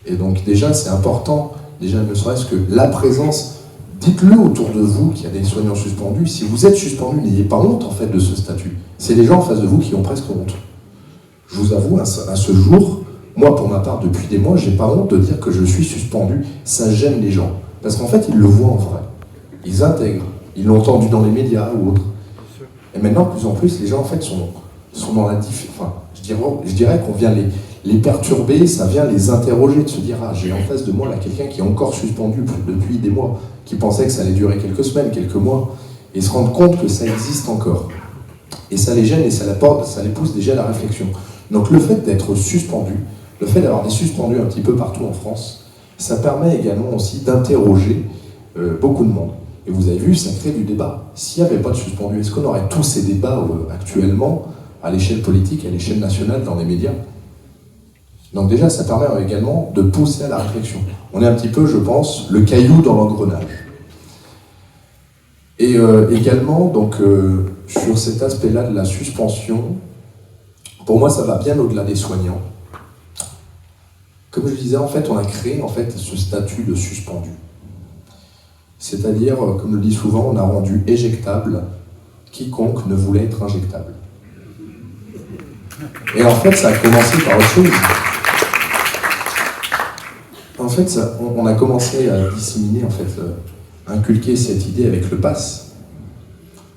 Et donc déjà, c'est important, déjà ne serait-ce que la présence, dites-le autour de vous qu'il y a des soignants suspendus. Si vous êtes suspendu, n'ayez pas honte en fait de ce statut. C'est les gens en face de vous qui ont presque honte. Je vous avoue, à ce jour, moi pour ma part, depuis des mois, j'ai pas honte de dire que je suis suspendu. Ça gêne les gens. Parce qu'en fait, ils le voient en vrai. Ils intègrent, ils l'ont entendu dans les médias ou autres. Et maintenant, de plus en plus, les gens en fait sont dans la je dirais qu'on vient les perturber, ça vient les interroger, de se dire, ah, j'ai en face de moi là quelqu'un qui est encore suspendu depuis des mois, qui pensait que ça allait durer quelques semaines, quelques mois, et se rendre compte que ça existe encore. Et ça les gêne et ça les pousse déjà à la réflexion. Donc le fait d'être suspendu, le fait d'avoir des suspendus un petit peu partout en France, ça permet également aussi d'interroger beaucoup de monde. Et vous avez vu, ça crée du débat. S'il n'y avait pas de suspendu, est-ce qu'on aurait tous ces débats actuellement à l'échelle politique, à l'échelle nationale, dans les médias? Donc déjà, ça permet également de pousser à la réflexion. On est un petit peu, je pense, le caillou dans l'engrenage. Et également, donc, sur cet aspect-là de la suspension, pour moi, ça va bien au-delà des soignants. Comme je disais, en fait, on a créé en fait, ce statut de suspendu. C'est-à-dire, comme je le dis souvent, on a rendu éjectable quiconque ne voulait être injectable. Et en fait, ça a commencé par autre chose. En fait, on a commencé à disséminer, en fait, inculquer cette idée avec le pass.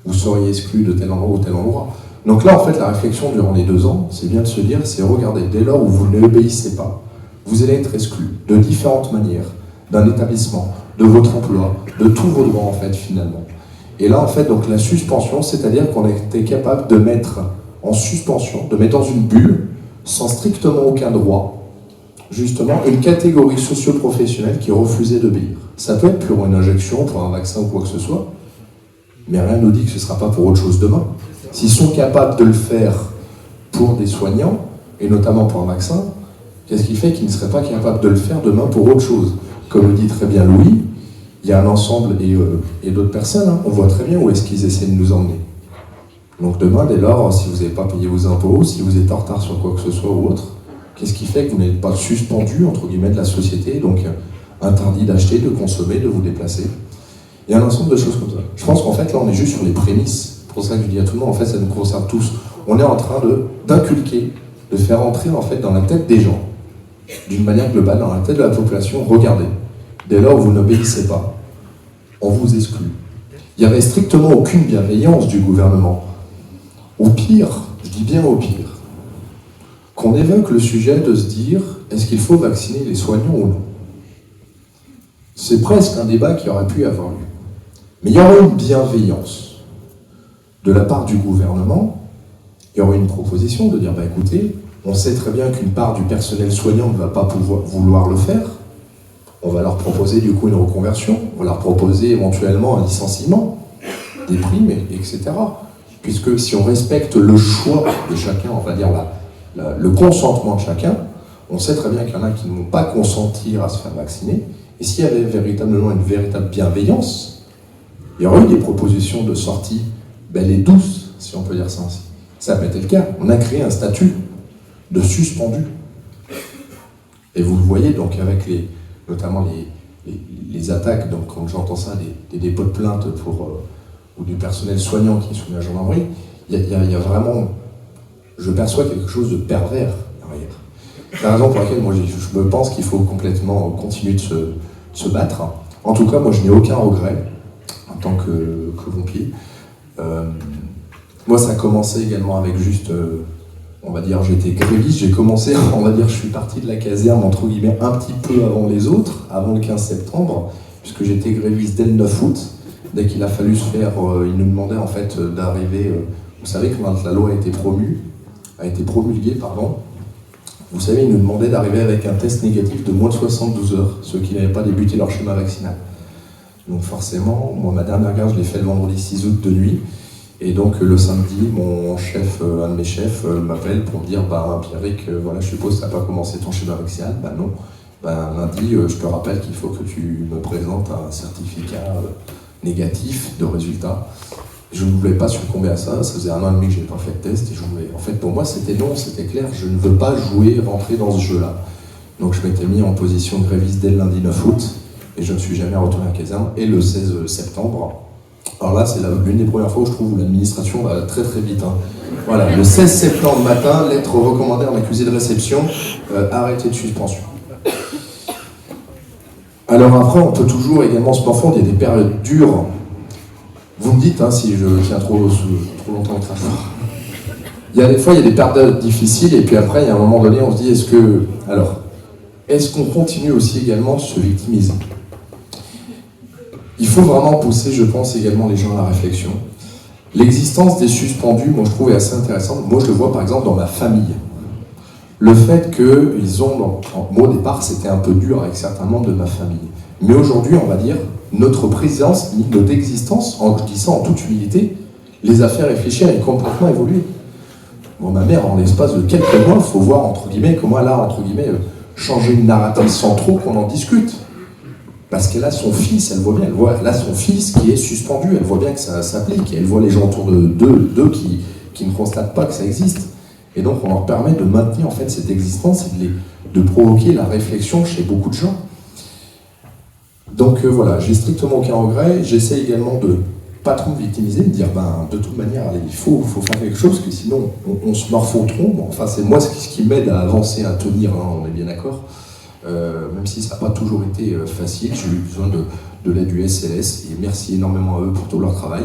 Vous seriez exclu de tel endroit ou tel endroit. Donc là, en fait, la réflexion durant les 2 ans, c'est bien de se dire, c'est regardez, dès lors où vous n'obéissez pas, vous allez être exclu de différentes manières, d'un établissement, de votre emploi, de tous vos droits, en fait, finalement. Et là, en fait, donc la suspension, c'est-à-dire qu'on était capable de mettre en suspension, de mettre dans une bulle, sans strictement aucun droit, justement, une catégorie socio-professionnelle qui refusait d'obéir. Ça peut être pour une injection, pour un vaccin ou quoi que ce soit, mais rien ne nous dit que ce ne sera pas pour autre chose demain. S'ils sont capables de le faire pour des soignants, et notamment pour un vaccin, qu'est-ce qui fait qu'ils ne seraient pas capables de le faire demain pour autre chose? Comme le dit très bien Louis, il y a un ensemble et d'autres personnes, hein, on voit très bien où est-ce qu'ils essaient de nous emmener. Donc demain, dès lors, si vous n'avez pas payé vos impôts, si vous êtes en retard sur quoi que ce soit ou autre, qu'est-ce qui fait que vous n'êtes pas suspendu, entre guillemets, de la société, donc interdit d'acheter, de consommer, de vous déplacer? Il y a un ensemble de choses comme ça. Je pense qu'en fait, là, on est juste sur les prémices. C'est pour ça que je dis à tout le monde, en fait, ça nous concerne tous. On est en train d'inculquer, de faire entrer, en fait, dans la tête des gens, d'une manière globale, dans la tête de la population, regardez, dès lors où vous n'obéissez pas, on vous exclut. Il n'y avait strictement aucune bienveillance du gouvernement. Au pire, je dis bien au pire, qu'on évoque le sujet de se dire, est-ce qu'il faut vacciner les soignants ou non? C'est presque un débat qui aurait pu avoir lieu. Mais il y aurait une bienveillance de la part du gouvernement, il y aurait une proposition de dire, bah écoutez, on sait très bien qu'une part du personnel soignant ne va pas vouloir le faire, on va leur proposer du coup une reconversion, on va leur proposer éventuellement un licenciement, des primes, etc. Puisque si on respecte le choix de chacun, on va dire le consentement de chacun, on sait très bien qu'il y en a qui ne vont pas consentir à se faire vacciner, et s'il y avait véritablement une véritable bienveillance, il y aurait eu des propositions de sortie belles et douces, si on peut dire ça ainsi. Ça n'a pas été le cas. On a créé un statut de suspendu. Et vous le voyez donc avec notamment les attaques, donc quand j'entends ça, des dépôts de plainte ou du personnel soignant qui est soumis à la gendarmerie, il y a vraiment je perçois quelque chose de pervers derrière. C'est la raison pour laquelle moi, je me pense qu'il faut complètement continuer de se battre. En tout cas, moi, je n'ai aucun regret en tant que pompier. Moi, ça a commencé également avec juste, on va dire, j'étais gréviste. J'ai commencé, on va dire, je suis parti de la caserne, entre guillemets, un petit peu avant les autres, avant le 15 septembre, puisque j'étais gréviste dès le 9 août. Dès qu'il a fallu se faire, ils nous demandaient en fait d'arriver, vous savez, quand la loi a été promulguée, pardon, vous savez, ils nous demandaient d'arriver avec un test négatif de moins de 72 heures, ceux qui n'avaient pas débuté leur schéma vaccinal. Donc forcément, moi, ma dernière garde, je l'ai fait le vendredi 6 août de nuit, et donc le samedi, mon chef, un de mes chefs, m'appelle pour me dire, Pierrick, voilà, je suppose que tu n'as pas commencé ton schéma vaccinal. Non. Lundi, je te rappelle qu'il faut que tu me présentes un certificat négatif de résultat. Je ne voulais pas succomber à ça, ça faisait 1 an et demi que je n'avais pas fait de test, et je voulais... En fait, pour moi, c'était non, c'était clair, je ne veux pas rentrer dans ce jeu-là. Donc je m'étais mis en position de gréviste dès le lundi 9 août, et je ne suis jamais retourné à la caserne, et le 16 septembre, alors là, c'est l'une des premières fois où je trouve où l'administration va très très vite. Voilà, le 16 septembre matin, lettre recommandée à l'accusé de réception, arrêté de suspension. Alors après, on peut toujours également se morfondre, il y a des périodes dures. Vous me dites si je tiens trop longtemps au train. Il y a des fois, il y a des périodes difficiles, et puis après, il y a un moment donné, on se dit, est-ce qu'on continue aussi également de se victimiser? Il faut vraiment pousser, je pense, également les gens à la réflexion. L'existence des suspendus, moi, je trouve est assez intéressante. Moi, je le vois, par exemple, dans ma famille. Le fait qu'ils ont... Moi, au départ, c'était un peu dur avec certains membres de ma famille. Mais aujourd'hui, on va dire, notre présence, notre existence, je dis ça en toute humilité, les a fait réfléchir et complètement évoluer. Bon, ma mère, en l'espace de quelques mois, il faut voir, entre guillemets, comment elle a, entre guillemets, changé une narrative sans trop qu'on en discute. Parce qu'elle a son fils, elle voit bien, elle a son fils qui est suspendu, elle voit bien que ça s'applique, elle voit les gens autour d'eux qui ne constatent pas que ça existe. Et donc on leur permet de maintenir en fait cette existence et de provoquer la réflexion chez beaucoup de gens. Donc voilà, j'ai strictement aucun regret. J'essaie également de pas trop me victimiser, de dire de toute manière, allez, il faut faire quelque chose, parce que sinon on se morpho-trompe. Enfin, c'est moi ce qui m'aide à avancer, à tenir, on est bien d'accord. Même si ça n'a pas toujours été facile, j'ai eu besoin de l'aide du SLS, et merci énormément à eux pour tout leur travail.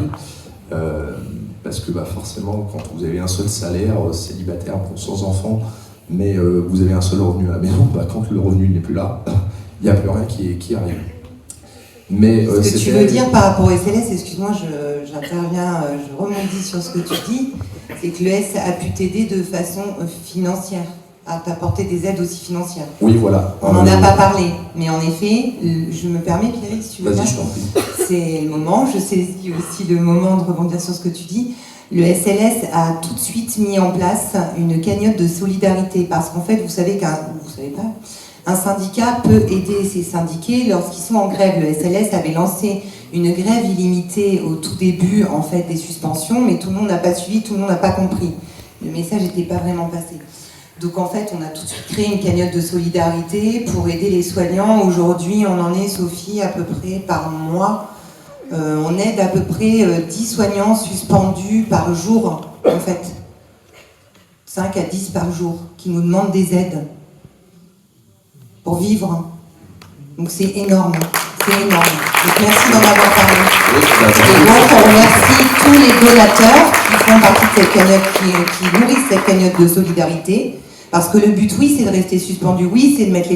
Parce que forcément, quand vous avez un seul salaire, célibataire, sans enfants, mais vous avez un seul revenu à la maison, quand le revenu n'est plus là, il n'y a plus rien qui arrive. Mais,
ce que tu veux dire par rapport au SLS, excuse-moi, j'interviens, je rebondis sur ce que tu dis, c'est que le S a pu t'aider de façon financière, à t'apporter des aides aussi financières.
Oui, voilà.
On n'en a pas parlé, mais en effet, je me permets, Pierrick, si tu veux bien, c'est le moment, je saisis aussi le moment de rebondir sur ce que tu dis. Le SLS a tout de suite mis en place une cagnotte de solidarité, parce qu'en fait, vous savez un syndicat peut aider ses syndiqués lorsqu'ils sont en grève. Le SLS avait lancé une grève illimitée au tout début en fait des suspensions, mais tout le monde n'a pas suivi, tout le monde n'a pas compris. Le message n'était pas vraiment passé. Donc en fait, on a tout de suite créé une cagnotte de solidarité pour aider les soignants. Aujourd'hui, on en est, Sophie, à peu près par mois. On aide à peu près 10 soignants suspendus par jour, en fait. 5 à 10 par jour, qui nous demandent des aides pour vivre. Donc c'est énorme, c'est énorme. Donc merci d'en avoir parlé. Et donc on remercie tous les donateurs qui font partie de cette cagnotte, qui nourrissent cette cagnotte de solidarité. Parce que le but, oui, c'est de rester suspendu, oui, c'est de mettre les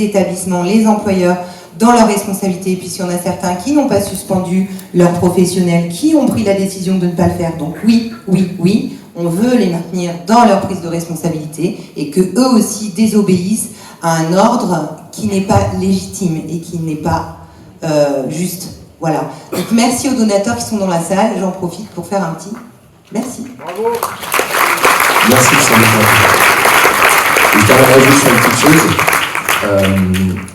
établissements, les employeurs dans leurs responsabilités. Et puis s'il y en a certains qui n'ont pas suspendu leurs professionnels, qui ont pris la décision de ne pas le faire, donc oui, on veut les maintenir dans leur prise de responsabilité et que eux aussi désobéissent à un ordre qui n'est pas légitime et qui n'est pas juste. Voilà. Donc merci aux donateurs qui sont dans la salle. J'en profite pour faire un petit merci.
Bravo. Merci, je terminerai juste sur une petite chose.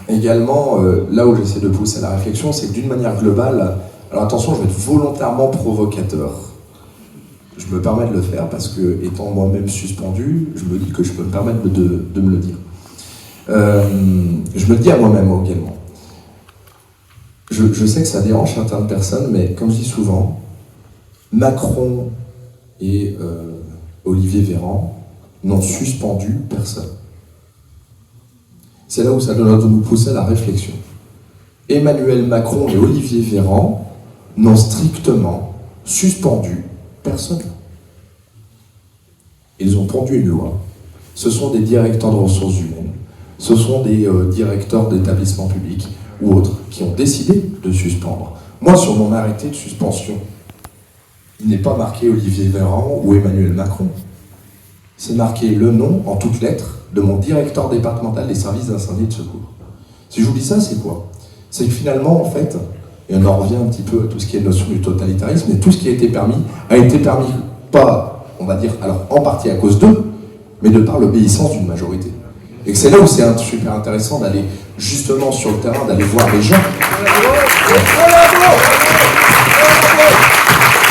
Également, là où j'essaie de pousser à la réflexion, c'est que d'une manière globale, alors attention, je vais être volontairement provocateur. Je me permets de le faire parce que, étant moi-même suspendu, je me dis que je peux me permettre de me le dire. Je me le dis à moi-même également. Je sais que ça dérange certaines personnes, mais comme je dis souvent, Macron et Olivier Véran n'ont suspendu personne. C'est là où ça doit nous pousser à la réflexion. Emmanuel Macron et Olivier Véran n'ont strictement suspendu personne. Ils ont pondu une loi. Ce sont des directeurs de ressources humaines, ce sont des directeurs d'établissements publics ou autres qui ont décidé de suspendre. Moi, sur mon arrêté de suspension, il n'est pas marqué Olivier Véran ou Emmanuel Macron. C'est marqué le nom, en toutes lettres, de mon directeur départemental des services d'incendie et de secours. Si je vous dis ça, c'est quoi? C'est que finalement, en fait, et on en revient un petit peu à tout ce qui est notion du totalitarisme, mais tout ce qui a été permis pas, on va dire, alors en partie à cause d'eux, mais de par l'obéissance d'une majorité. Et que c'est là où c'est super intéressant d'aller justement sur le terrain, d'aller voir les gens.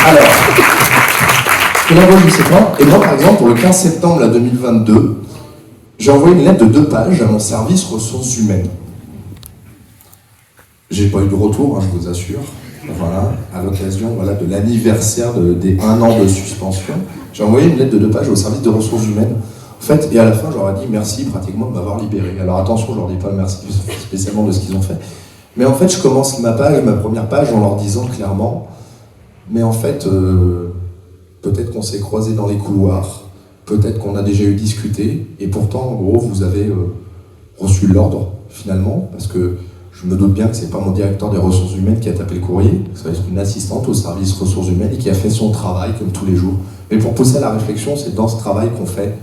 Alors, et là, je ne sais pas. Et moi, par exemple, pour le 15 septembre 2022, j'ai envoyé une lettre de 2 pages à mon service ressources humaines. J'ai pas eu de retour, hein, je vous assure. Voilà, à l'occasion de l'anniversaire des 1 an de suspension, j'ai envoyé une lettre de 2 pages au service de ressources humaines. En fait, et à la fin, j'aurais dit merci pratiquement de m'avoir libéré. Alors attention, je leur dis pas merci spécialement de ce qu'ils ont fait. Mais en fait, je commence ma première page, en leur disant clairement, mais en fait, peut-être qu'on s'est croisés dans les couloirs, peut-être qu'on a déjà eu discuté, et pourtant, en gros, vous avez reçu l'ordre, finalement, parce que je me doute bien que c'est pas mon directeur des ressources humaines qui a tapé le courrier, ça va être une assistante au service ressources humaines et qui a fait son travail comme tous les jours. Mais pour pousser à la réflexion, c'est dans ce travail qu'on fait,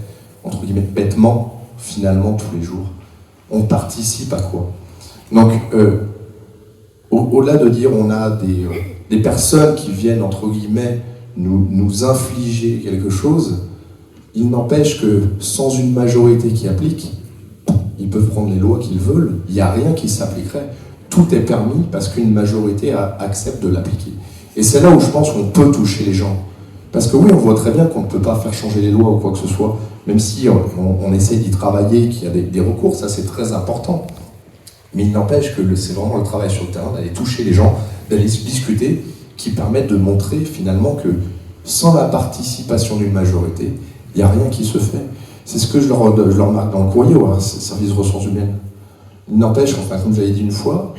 entre guillemets, bêtement, finalement, tous les jours. On participe à quoi? Donc, au-delà de dire on a des personnes qui viennent, entre guillemets, nous infliger quelque chose, il n'empêche que sans une majorité qui applique, ils peuvent prendre les lois qu'ils veulent, il n'y a rien qui s'appliquerait. Tout est permis parce qu'une majorité accepte de l'appliquer. Et c'est là où je pense qu'on peut toucher les gens. Parce que oui, on voit très bien qu'on ne peut pas faire changer les lois ou quoi que ce soit, même si on essaie d'y travailler, qu'il y a des recours, ça c'est très important. Mais il n'empêche que c'est vraiment le travail sur le terrain, d'aller toucher les gens, d'aller discuter, qui permettent de montrer finalement que sans la participation d'une majorité, il n'y a rien qui se fait. C'est ce que je leur marque dans le courrier au service ressources humaines. Il n'empêche, enfin, comme je l'avais dit une fois,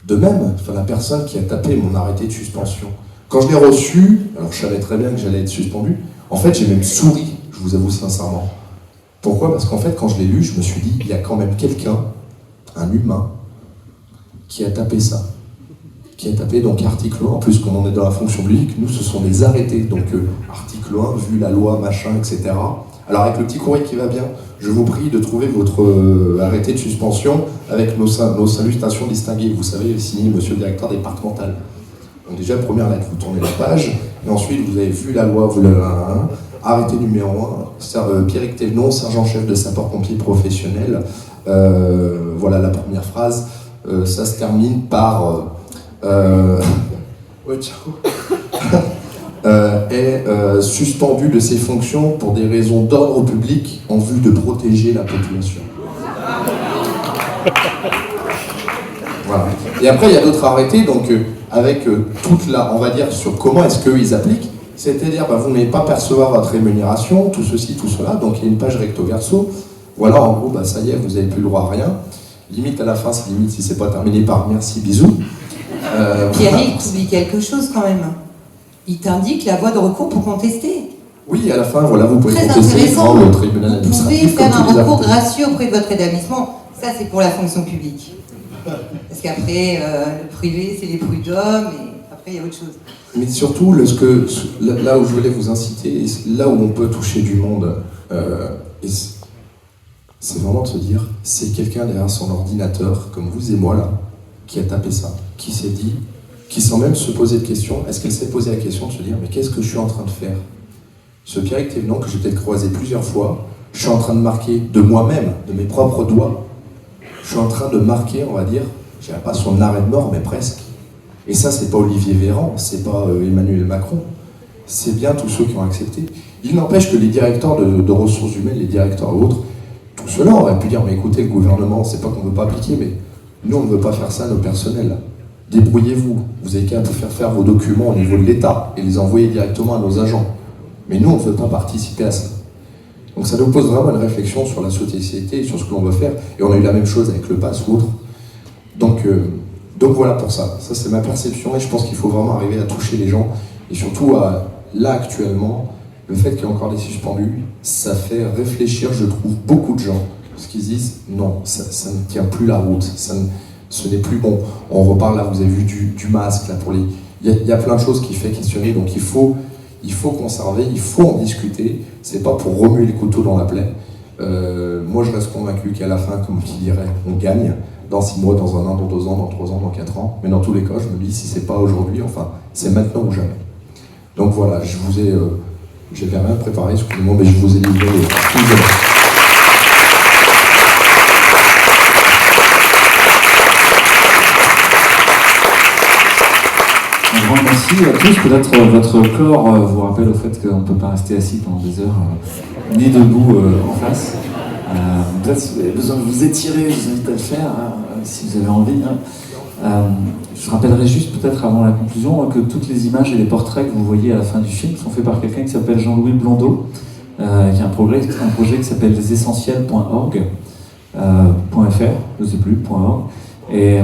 de même, la personne qui a tapé mon arrêté de suspension, quand je l'ai reçu, alors je savais très bien que j'allais être suspendu, en fait j'ai même souri, je vous avoue sincèrement. Pourquoi? Parce qu'en fait, quand je l'ai lu, je me suis dit, il y a quand même quelqu'un, un humain, qui a tapé ça. Qui a tapé donc article 1, en plus comme on est dans la fonction publique, nous ce sont des arrêtés, donc article 1, vu la loi, machin, etc. Alors avec le petit courrier qui va bien, je vous prie de trouver votre arrêté de suspension avec nos salutations distinguées, vous savez, signé monsieur le directeur départemental. Donc déjà, première lettre, vous tournez la page, et ensuite vous avez vu la loi, vous l'avez arrêté numéro 1, Pierrick Thévenon, sergent-chef de sapeurs-pompiers professionnels. Voilà la première phrase, ça se termine par... ouais, ciao. Est suspendu de ses fonctions pour des raisons d'ordre public en vue de protéger la population. Voilà. Et après, il y a d'autres arrêtés, donc avec toute la, on va dire, sur comment est-ce qu'ils appliquent, c'est-à-dire, vous n'allez pas percevoir votre rémunération, tout ceci, tout cela, donc il y a une page recto verso, voilà, en gros, ça y est, vous n'avez plus le droit à rien, limite à la fin, c'est limite si c'est pas terminé par merci, bisous.
Pierrick, tu oublies quelque chose quand même. Il t'indique la voie de recours pour contester.
Oui, à la fin, voilà, vous pouvez
très
contester devant le tribunal
Vous
administratif.
pouvez faire un
comme tous les
recours
avocats.
gracieux auprès de votre établissement. Ça, c'est pour la fonction publique. Parce qu'après, le privé, c'est les prud'hommes, et après, il y a autre chose.
Mais surtout, là où je voulais vous inciter, là où on peut toucher du monde, c'est vraiment de se dire, c'est quelqu'un derrière son ordinateur, comme vous et moi là, qui a tapé ça, qui s'est dit, qui sans même se poser de questions, est-ce qu'elle s'est posé la question de se dire, mais qu'est-ce que je suis en train de faire? Ce Pierrick Thévenon, que j'ai peut-être croisé plusieurs fois, je suis en train de marquer de moi-même, de mes propres doigts, je suis en train de marquer, on va dire, je dirais pas son arrêt de mort, mais presque. Et ça, c'est pas Olivier Véran, c'est pas Emmanuel Macron, c'est bien tous ceux qui ont accepté. Il n'empêche que les directeurs de ressources humaines, les directeurs et autres, tout cela aurait pu dire, mais écoutez, le gouvernement, c'est pas qu'on ne veut pas appliquer, mais nous, on ne veut pas faire ça à nos personnels. Débrouillez-vous, vous avez qu'à faire vos documents au niveau de l'État et les envoyer directement à nos agents. Mais nous, on ne veut pas participer à ça. Donc ça nous pose vraiment une réflexion sur la société et sur ce que l'on veut faire. Et on a eu la même chose avec le pass ou autre. Donc voilà pour ça. Ça, c'est ma perception et je pense qu'il faut vraiment arriver à toucher les gens. Et surtout, là, actuellement, le fait qu'il y ait encore des suspendus, ça fait réfléchir, je trouve, beaucoup de gens. Parce qu'ils disent, non, ça ne tient plus la route. Ce n'est plus bon. On reparle là, vous avez vu du masque, là, pour les... Il y a plein de choses qui fait questionner, donc il faut conserver, il faut en discuter. C'est pas pour remuer les couteaux dans la plaie. Moi, je reste convaincu qu'à la fin, comme qui dirait, on gagne. Dans 6 mois, dans 1 an, dans 2 ans, dans 3 ans, dans 4 ans. Mais dans tous les cas, je me dis, si c'est pas aujourd'hui, enfin, c'est maintenant ou jamais. Donc voilà, j'avais rien préparé, excusez-moi, mais je vous ai livré tout le monde.
Un grand merci à tous. Peut-être votre corps vous rappelle au fait qu'on ne peut pas rester assis pendant des heures, ni debout en face. Peut-être si vous avez besoin de vous étirer, je vous invite à le faire, si vous avez envie. Je rappellerai juste peut-être avant la conclusion que toutes les images et les portraits que vous voyez à la fin du film sont faits par quelqu'un qui s'appelle Jean-Louis Blondeau, qui a un projet qui s'appelle lesessentiels.org, .fr, je ne sais plus, .org, et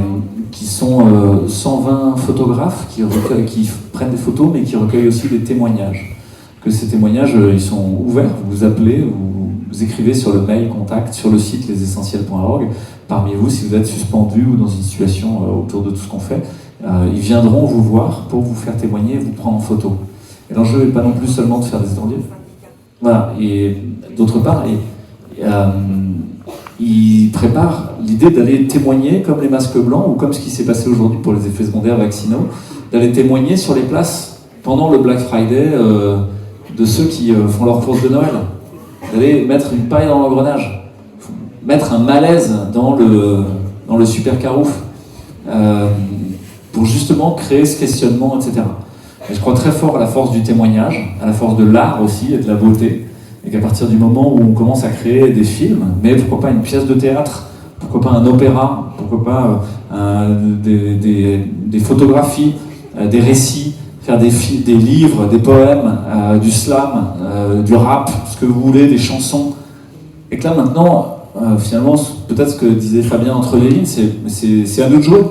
qui sont 120 photographes qui prennent des photos mais qui recueillent aussi des témoignages. Que ces témoignages, ils sont ouverts, vous appelez, vous écrivez sur le mail contact sur le site lesessentiels.org. Parmi vous, si vous êtes suspendu ou dans une situation autour de tout ce qu'on fait, ils viendront vous voir pour vous faire témoigner et vous prendre en photo. Et l'enjeu n'est pas non plus seulement de faire des attendiers. Voilà, et d'autre part, ils préparent l'idée d'aller témoigner comme les masques blancs ou comme ce qui s'est passé aujourd'hui pour les effets secondaires vaccinaux, d'aller témoigner sur les places pendant le Black Friday de ceux qui font leurs courses de Noël, d'aller mettre une paille dans l'engrenage, mettre un malaise dans le super carouf pour justement créer ce questionnement, etc. Et je crois très fort à la force du témoignage, à la force de l'art aussi et de la beauté, et qu'à partir du moment où on commence à créer des films, mais pourquoi pas une pièce de théâtre, pourquoi pas un opéra, pourquoi pas des photographies, des récits, faire des livres, des poèmes, du slam, du rap, ce que vous voulez, des chansons. Et que là maintenant, finalement, peut-être ce que disait Fabien entre les lignes, c'est à nous de jouer.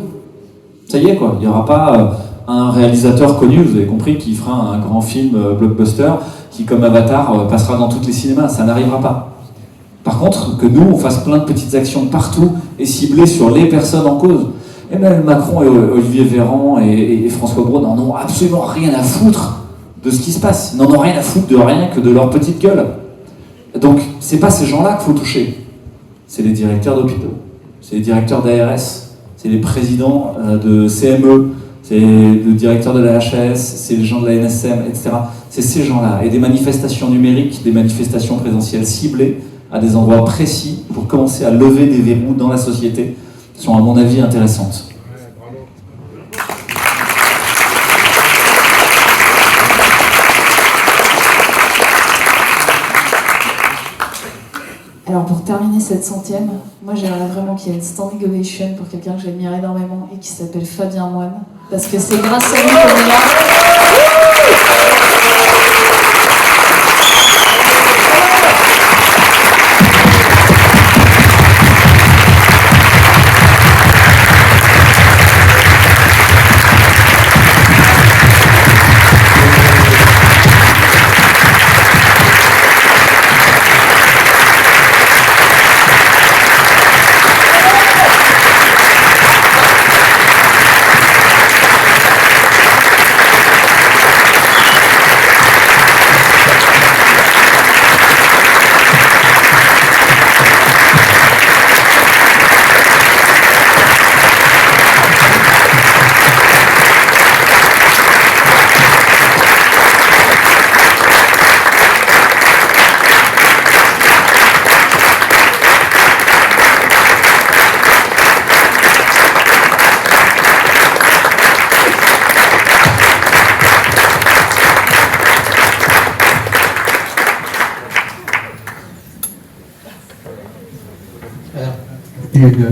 Ça y est quoi, il n'y aura pas un réalisateur connu, vous avez compris, qui fera un grand film blockbuster, qui comme Avatar passera dans tous les cinémas, ça n'arrivera pas. Par contre, que nous, on fasse plein de petites actions partout et ciblées sur les personnes en cause. Emmanuel Macron et Olivier Véran et François Braun n'en ont absolument rien à foutre de ce qui se passe. Ils n'en ont rien à foutre de rien que de leur petite gueule. Donc, c'est pas ces gens-là qu'il faut toucher. C'est les directeurs d'hôpitaux, c'est les directeurs d'ARS, c'est les présidents de CME, c'est le directeur de la HAS, c'est les gens de la NSM, etc. C'est ces gens-là. Et des manifestations numériques, des manifestations présentielles ciblées à des endroits précis pour commencer à lever des verrous dans la société sont à mon avis intéressantes.
Alors pour terminer cette 100e, moi j'aimerais vraiment qu'il y ait une standing ovation pour quelqu'un que j'admire énormément et qui s'appelle Fabien Moine, parce que c'est grâce à lui qu'on est là.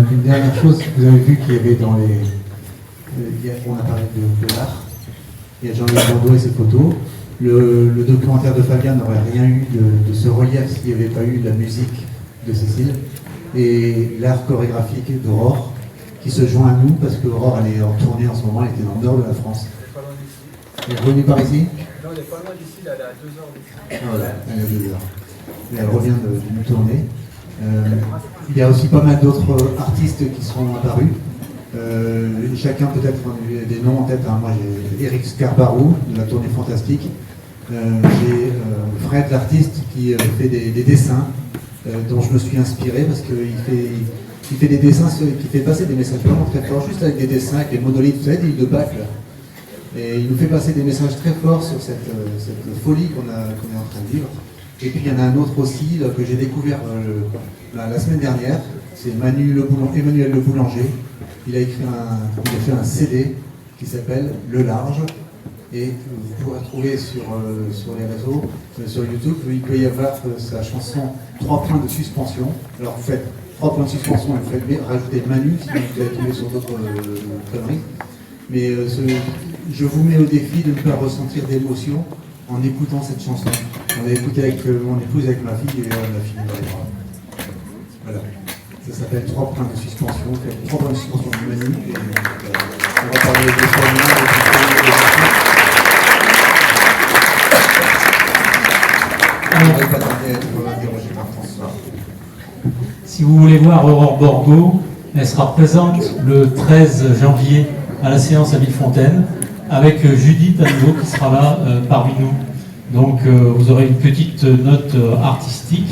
Une dernière chose, vous avez vu qu'il y avait dans les... on a parlé de l'art, il y a Jean-Louis Blondeau et ses photos,
Le documentaire de Fabien n'aurait rien eu de ce relief s'il n'y avait pas eu la musique de Cécile et l'art chorégraphique d'Aurore qui se joint à nous parce qu'Aurore elle est en tournée en ce moment, elle était dans le nord de la France. Elle est revenue par ici?
Non, elle est pas loin d'ici, elle est à 2 heures d'ici.
Voilà, elle est à 2 heures. Et elle revient d'une tournée. Il y a aussi pas mal d'autres artistes qui sont apparus. Chacun peut-être des noms en tête. Hein. Moi j'ai Eric Scarbarou de la tournée Fantastique. J'ai Fred l'artiste qui fait des dessins dont je me suis inspiré parce qu'il fait des dessins qui fait passer des messages vraiment très forts, juste avec des dessins, avec des monolithes, vous savez, des îles de Pâques là. Et il nous fait passer des messages très forts sur cette folie qu'on est en train de vivre. Et puis il y en a un autre aussi là, que j'ai découvert la semaine dernière, c'est Emmanuel Le Boulanger. Il a fait un CD qui s'appelle Le Large. Et vous pourrez trouver sur les réseaux, sur YouTube, il peut y avoir sa chanson 3 points de suspension. Alors vous faites 3 points de suspension et vous faites rajouter Manu si vous allez tomber sur d'autres conneries. Mais je vous mets au défi de ne pas ressentir d'émotion en écoutant cette chanson. On l'a écoutée avec mon épouse, avec ma fille, et on l'a filmé dans les bras. Voilà. Ça s'appelle 3 points de suspension. Vous faites 3 points de suspension de Manu. Et on va parler des soignants,
Si vous voulez voir Aurore Borgo, elle sera présente le 13 janvier à la séance à Villefontaine avec Judith à nouveau qui sera là parmi nous. Donc vous aurez une petite note artistique.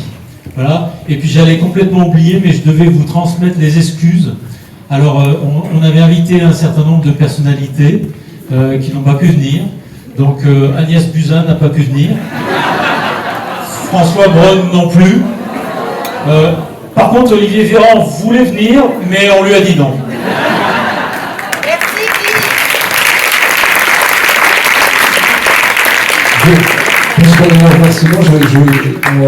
Voilà. Et puis j'allais complètement oublier, mais je devais vous transmettre les excuses. Alors on avait invité un certain nombre de personnalités qui n'ont pas pu venir. Donc Agnès Buzyn n'a pas pu venir. François Braun non plus. Par contre, Olivier Véran voulait venir, mais on lui a dit non.
Puisqu'on est en remerciement, on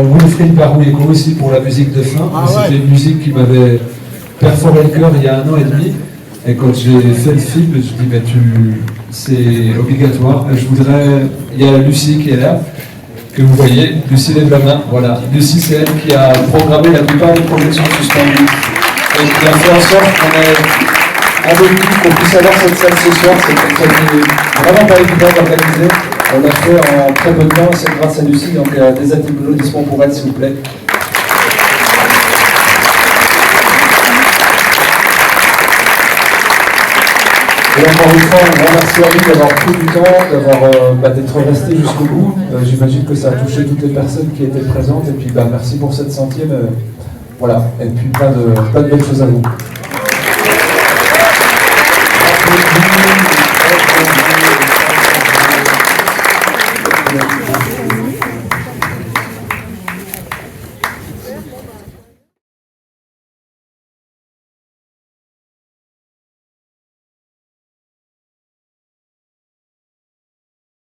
voulait faire une Barou Echo aussi pour la musique de fin. C'était une musique qui m'avait perforé le cœur il y a 1 an et demi. Et quand j'ai fait le film, je me suis dit, mais c'est obligatoire. Je voudrais. Il y a Lucie qui est là, que vous voyez. Lucie lève la main. Voilà. Lucie, c'est elle qui a programmé la plupart des projections suspendues. Et qui a fait en sorte qu'on ait avec nous, qu'on puisse avoir cette salle ce soir. C'est vraiment pas évident d'organiser. On l'a fait en très peu de temps, c'est grâce à Lucie. Donc des applaudissements pour elle, s'il vous plaît. Et encore une fois, on remercie à lui d'avoir pris du temps, d'être resté jusqu'au bout. J'imagine que ça a touché toutes les personnes qui étaient présentes. Et puis merci pour cette 100e. Voilà. Et puis plein de belles choses à vous.